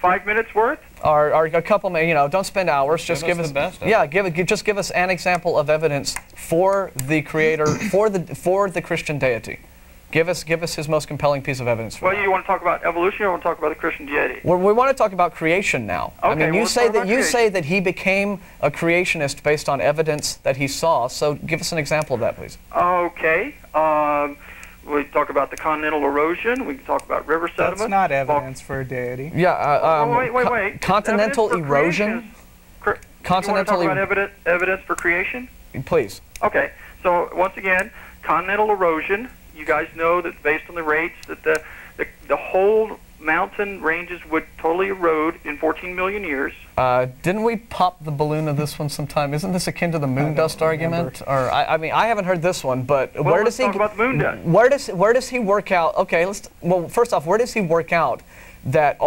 5 minutes worth? Or a couple, don't spend hours. Just give us the best. Yeah, just give us an example of evidence for the creator, for the Christian deity. Give us his most compelling piece of evidence for Well, that. you want to talk about evolution, or want to talk about the Christian deity? We want to talk about creation now. I Okay, mean, well, you let's talk about say creation. that he became a creationist based on evidence that he saw. So give us an example of that, please. Okay. We talk about the continental erosion. We can talk about river sediment. That's not evidence for a deity. Oh, wait. Continental Evidence for erosion. creation is- Continental You want to talk about evidence for creation? Please. Okay. So once again, continental erosion. You guys know that based on the rates that the whole mountain ranges would totally erode in 14 million years. Didn't we pop the balloon of this one sometime? Isn't this akin to the moon dust argument? Or I mean, I haven't heard this one, but Well, where let's does he? talk about the moon dust. Where does he work out? Okay, well, first off, where does he work out that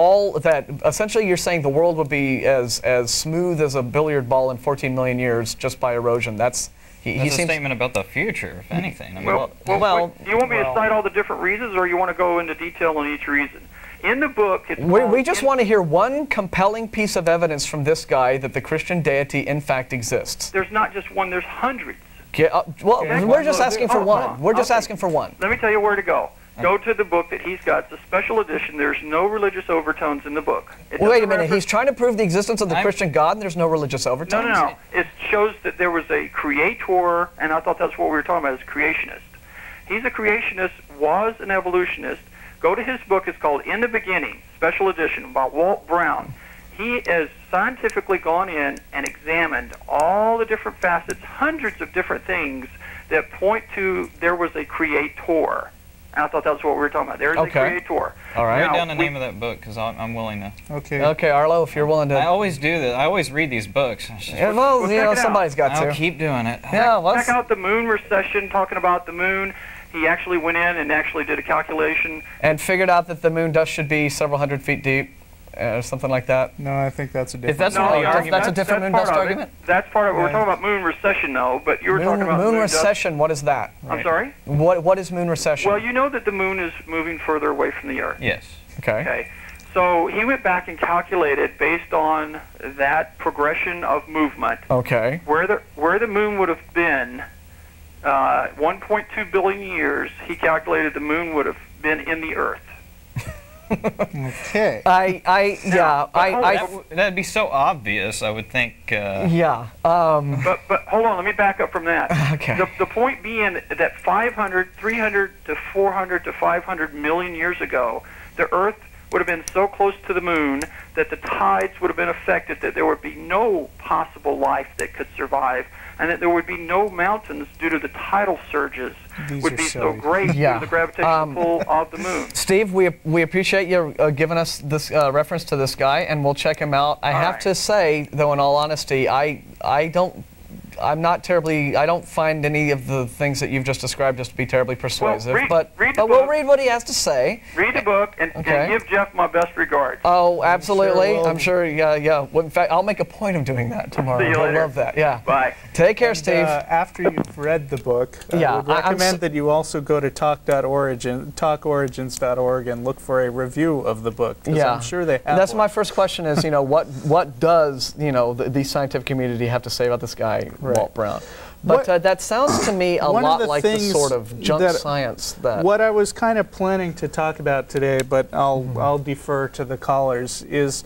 essentially you're saying the world would be as smooth as a billiard ball in 14 million years just by erosion? That's That's a statement about the future, if anything. I mean, Well, do you want me to cite all the different reasons, or you want to go into detail on each reason? In the book, it's we just want to hear one compelling piece of evidence from this guy that the Christian deity in fact exists. There's not just one, there's hundreds. We're just asking for one. We're just asking for one. Let me tell you where to go. Go to the book that he's got. It's a special edition. There's no religious overtones in the book. Wait a minute. He's trying to prove the existence of the Christian God, and there's no religious overtones? No. It shows that there was a creator, and I thought that's what we were talking about, is creationist. He's a creationist, was an evolutionist. Go to his book. It's called In the Beginning, special edition, by Walt Brown. He has scientifically gone in and examined all the different facets, hundreds of different things that point to there was a creator. And I thought that's what we were talking about. There's a creator. All right. Write down the name of that book, because I'm willing to. Okay. Okay, Arlo, if you're willing to. I always do that. I always read these books. Somebody's got to. I'll keep doing it. Yeah, check out the moon recession, talking about the moon. He actually went in and actually did a calculation. And figured out that the moon dust should be several hundred feet deep, or something like that. No, I think that's a different. If that's not the argument, that's a different moon dust argument? That's part of it. We're talking about moon recession, though, but you were talking about moon dust. recession. What is that? I'm sorry? What is moon recession? Well, you know that the moon is moving further away from the Earth. Yes. Okay. So he went back and calculated based on that progression of movement. Okay. Where the moon would have been 1.2 billion years, he calculated the moon would have been in the Earth. Okay. That'd be so obvious, I would think. Yeah. But hold on, let me back up from that. Okay. The point being that 300 to 400 to 500 million years ago, the Earth would have been so close to the moon that the tides would have been affected, that there would be no possible life that could survive, and that there would be no mountains due to the tidal surges would be so great due to the gravitational pull of the moon. Steve, we appreciate you giving us this reference to this guy, and we'll check him out. I have to say, though, in all honesty, I don't find any of the things that you've just described just to be terribly persuasive. Well, we'll read what he has to say. Read the book and give Jeff my best regards. Oh, absolutely. I'm sure. Yeah. Well, in fact, I'll make a point of doing that tomorrow. See you later. I love that. Yeah. Bye. Take care, Steve. After you've read the book, I would recommend that you also go to talkorigins.org and look for a review of the book. Yeah, I'm sure they have. That's my first question: is what does the scientific community have to say about this guy, Walt Brown? But that sounds to me a lot like the sort of junk science that. What I was kind of planning to talk about today, but I'll defer to the callers, is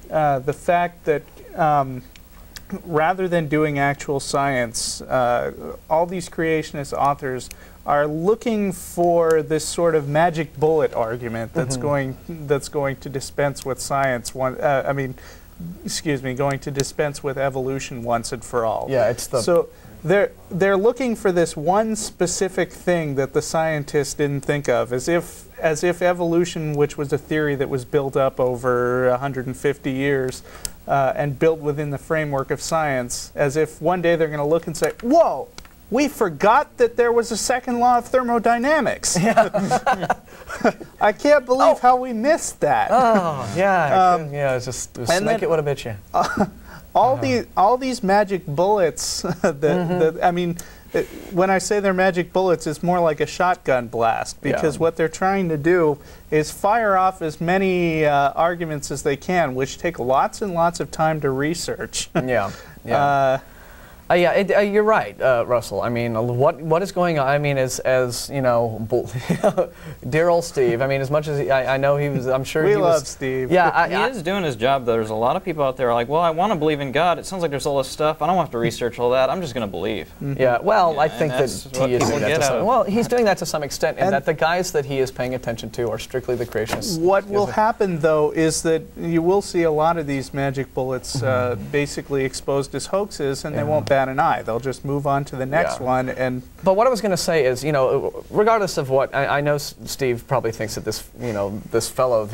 the fact that rather than doing actual science, all these creationist authors are looking for this sort of magic bullet argument that's going to dispense with science. going to dispense with evolution once and for all. Yeah, it's the... So they're looking for this one specific thing that the scientists didn't think of, as if evolution, which was a theory that was built up over 150 years and built within the framework of science, as if one day they're going to look and say, whoa, we forgot that there was a second law of thermodynamics. Yeah. I can't believe how we missed that. Oh, yeah. Yeah, just snake it would have bit you. All these magic bullets, I mean, when I say they're magic bullets, it's more like a shotgun blast, because what they're trying to do is fire off as many arguments as they can, which take lots and lots of time to research. Yeah. Yeah, you're right, Russell. I mean, what is going on? I mean, as you know, dear old Steve. I mean, as much as I know he was, I'm sure we love Steve. Yeah, he is doing his job. There's a lot of people out there like, well, I want to believe in God. It sounds like there's all this stuff. I don't have to research all that. I'm just going to believe. Yeah. Well, I think that he is doing that to some. Well, he's doing that to some extent, and that the guys that he is paying attention to are strictly the creationists. What will happen, though, is that you will see a lot of these magic bullets basically exposed as hoaxes, and they won't bat an eye. They'll just move on to the next one. But what I was going to say is, you know, regardless of what I know, Steve probably thinks that this, you know, this fellow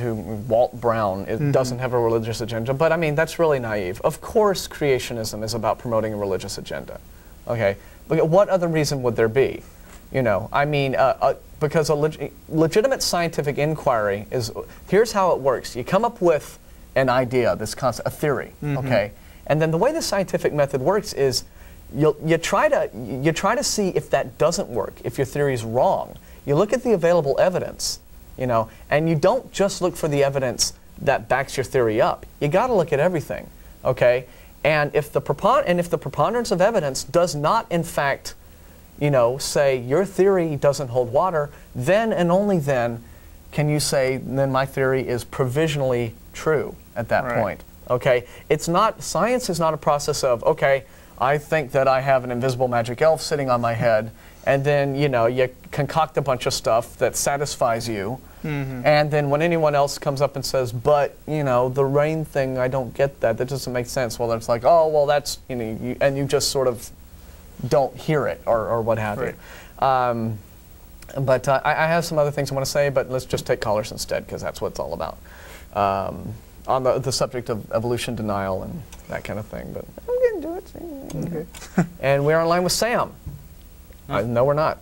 Walt Brown doesn't have a religious agenda. But I mean, that's really naive. Of course, creationism is about promoting a religious agenda. Okay, but what other reason would there be? You know, I mean, because a legitimate scientific inquiry is, here's how it works. You come up with an idea, this concept, a theory, okay? And then the way the scientific method works is you try to see if that doesn't work, if your theory is wrong. You look at the available evidence, you know, and you don't just look for the evidence that backs your theory up. You got to look at everything, okay? And if the preponderance of evidence does not, in fact, you know, say your theory doesn't hold water, then and only then can you say, then my theory is provisionally true at that point. Okay, it's not, science is not a process of, okay, I think that I have an invisible magic elf sitting on my head, and then, you know, you concoct a bunch of stuff that satisfies you, and then when anyone else comes up and says, but, you know, the rain thing, I don't get that, that doesn't make sense, well, it's like, oh, well, that's, you know, and you just sort of don't hear it, or what have you. But I have some other things I want to say, but let's just take callers instead, because that's what it's all about. On the subject of evolution denial and that kind of thing, but I'm getting to it. Okay. And we're on line with Sam. No, we're not.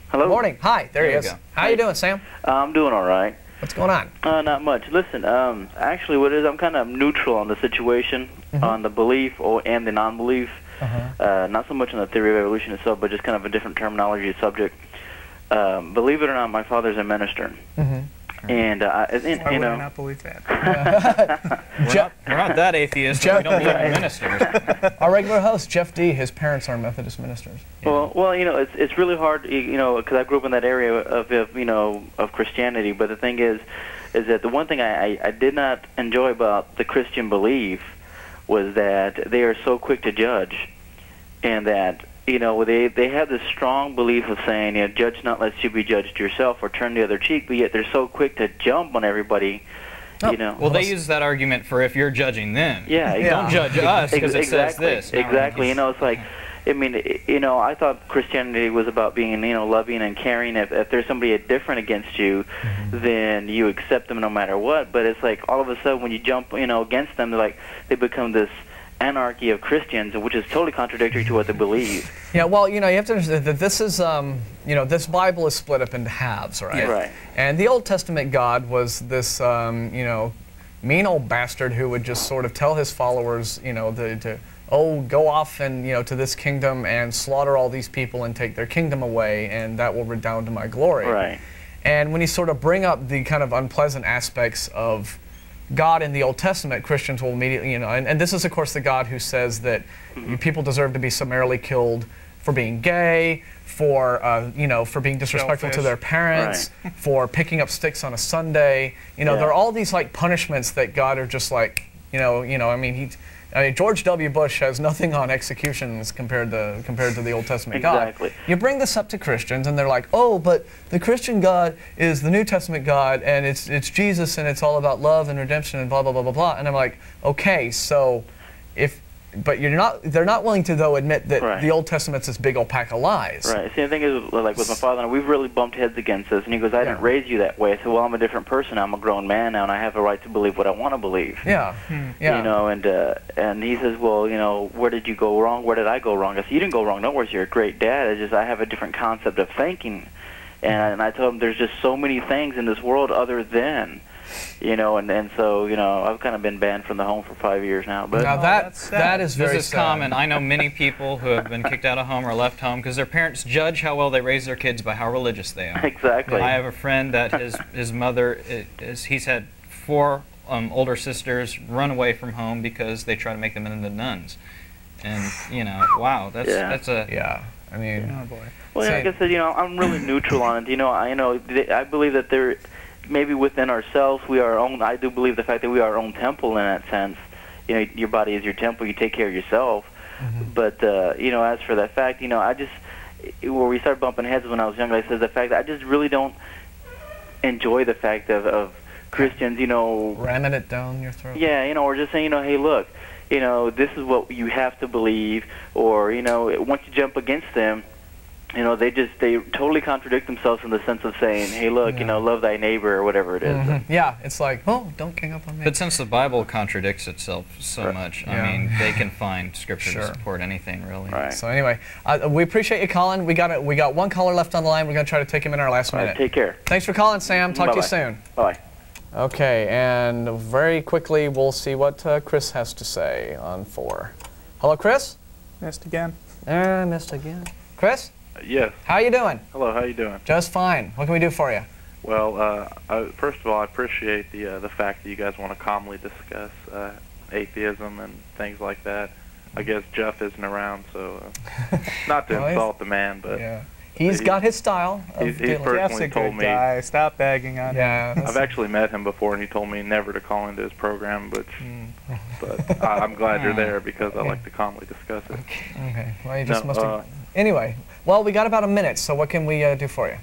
Hello. Morning. Hi. There he is. How you doing, Sam? I'm doing all right. What's going on? Not much. Listen, actually, what it is, I'm kind of neutral on the situation, on the belief and the non-belief. Not so much on the theory of evolution itself, but just kind of a different terminology subject. Believe it or not, my father's a minister. And you know, I not believe that. we're not that atheist. We don't believe in ministers. Our regular host, Jeff D. His parents are Methodist ministers. Well, you know, it's really hard, you know, because I grew up in that area of you know, of Christianity. But the thing is that the one thing I did not enjoy about the Christian belief was that they are so quick to judge, and that, you know, they have this strong belief of saying, you know, judge not lest you be judged yourself, or turn the other cheek, but yet they're so quick to jump on everybody, you know. Well, they use that argument for if you're judging them. Yeah. Don't judge us because it says this. Exactly. You know, it's like, I mean, you know, I thought Christianity was about being, you know, loving and caring. If there's somebody different against you, then you accept them no matter what. But it's like all of a sudden when you jump, you know, against them, they're like, they become this anarchy of Christians, which is totally contradictory to what they believe. Yeah, well, you know, you have to understand that this is, you know, this Bible is split up into halves, right? Yeah. Right. And the Old Testament God was this, you know, mean old bastard who would just sort of tell his followers, you know, oh, go off and, you know, to this kingdom and slaughter all these people and take their kingdom away, and that will redound to my glory. Right. And when you sort of bring up the kind of unpleasant aspects of God in the Old Testament, Christians will immediately, you know, and this is, of course, the God who says that people deserve to be summarily killed for being gay, for, you know, for being disrespectful to their parents, for picking up sticks on a Sunday. You know, there are all these, like, punishments that God are just like, you know, I mean, I mean, George W. Bush has nothing on executions compared to the Old Testament Exactly. God. You bring this up to Christians, and they're like, "Oh, but the Christian God is the New Testament God, and it's Jesus, and it's all about love and redemption, and blah blah blah blah blah." And I'm like, "Okay, so but they're not willing to, though, admit that Right. the Old Testament's this big old pack of lies." Right. See, the thing is, like with my father and I, we've really bumped heads against this. And he goes, "I didn't raise you that way." I said, "Well, I'm a different person. I'm a grown man now, and I have a right to believe what I want to believe." Yeah. Yeah. You know, and he says, "Well, you know, where did you go wrong? Where did I go wrong?" I said, "You didn't go wrong nowhere. You're a great dad. It's just I have a different concept of thinking." And I told him, "There's just so many things in this world other than." You know, and so, you know, I've kind of been banned from the home for 5 years now. But Now that is very This is sad. common. I know many people who have been kicked out of home or left home because their parents judge how well they raise their kids by how religious they are. Exactly. I have a friend that his mother he's had 4 older sisters run away from home because they try to make them into nuns, and you know, wow, that's a Yeah. I mean, Oh boy. Well, like I said, you know, I'm really neutral on it. You know, I believe that there, maybe within ourselves, we are our own. I do believe the fact that we are our own temple in that sense. You know, your body is your temple. You take care of yourself. But you know, as for that fact, you know, where we started bumping heads when I was younger, I said the fact that I just really don't enjoy the fact of Christians, you know, ramming it down your throat. yeah, you know, or just saying, you know, hey, look, you know, this is what you have to believe, or you know, once you jump against them, you know, they totally contradict themselves in the sense of saying, hey, look, you know, love thy neighbor or whatever it is. Yeah, it's like, oh, don't gang up on me. But since the Bible contradicts itself so much, Yeah. I mean, they can find scripture Sure. to support anything, really. Right. So anyway, we appreciate you calling. We got one caller left on the line. We're going to try to take him in our last All minute. right, take care. Thanks for calling, Sam. Talk to you Bye-bye. soon. Bye. Okay, and very quickly we'll see what Chris has to say on 4. Hello, Chris? Missed again. Missed again. Chris? Yes. How you doing? Hello, how you doing? Just fine. What can we do for you? Well, first of all, I appreciate the fact that you guys want to calmly discuss atheism and things like that. I guess Jeff isn't around, so not to Well, insult the man, but Yeah. He's got his style. he's Jeff's a personally told good me. guy. Stop bagging on him. Yeah. I've actually met him before, and he told me never to call into his program, but I'm glad you're there because I like to calmly discuss it. Okay. Well, you just No, must have... Anyway, well, we got about a minute, so what can we do for you?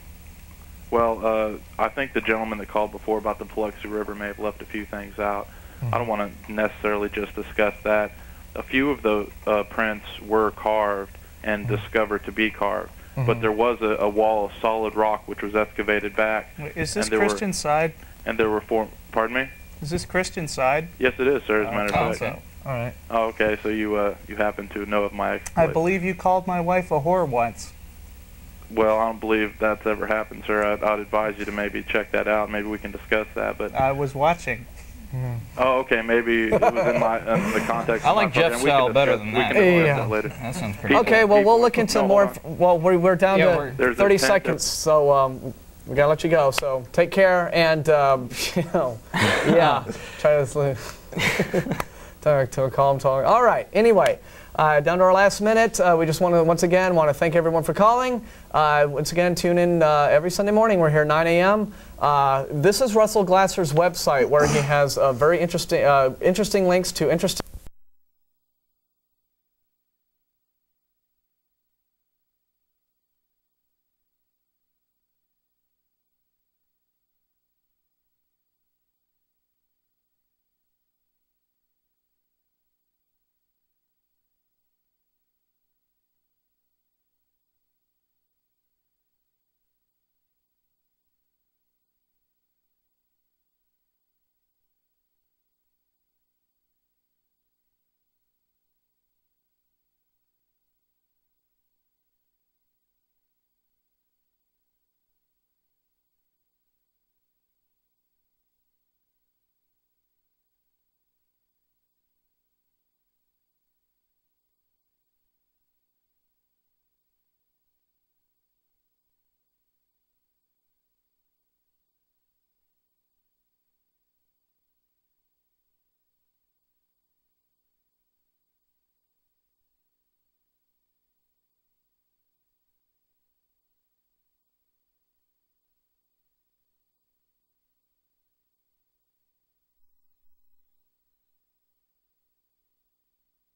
Well, I think the gentleman that called before about the Biloxi River may have left a few things out. I don't want to necessarily just discuss that. A few of the prints were carved and discovered to be carved, but there was a wall of solid rock which was excavated back. Is this and there were- Christian side? And there were 4. Pardon me? Is this Christian side? Yes, it is, sir. As a matter of fact. All right. Oh, okay. So you happen to know of my. I believe you called my wife a whore once. Well, I don't believe that's ever happened, sir. I'd advise you to maybe check that out. Maybe we can discuss that. But I was watching. oh, okay. Maybe it was in the context. I of my like Jeff's program. We can style better discuss- than we that. can discuss Yeah. that later. That sounds pretty People- Okay, well, we'll people- look into no, more. hold on. Well, we're down Yeah, to There's a 30 tent seconds, so we gotta let you go. So take care, and you know, yeah, try to calm talk. All right. Anyway, down to our last minute. We just want to once again thank everyone for calling. Once again, tune in every Sunday morning. We're here 9 a.m. This is Russell Glasser's website, where he has very interesting links to interesting.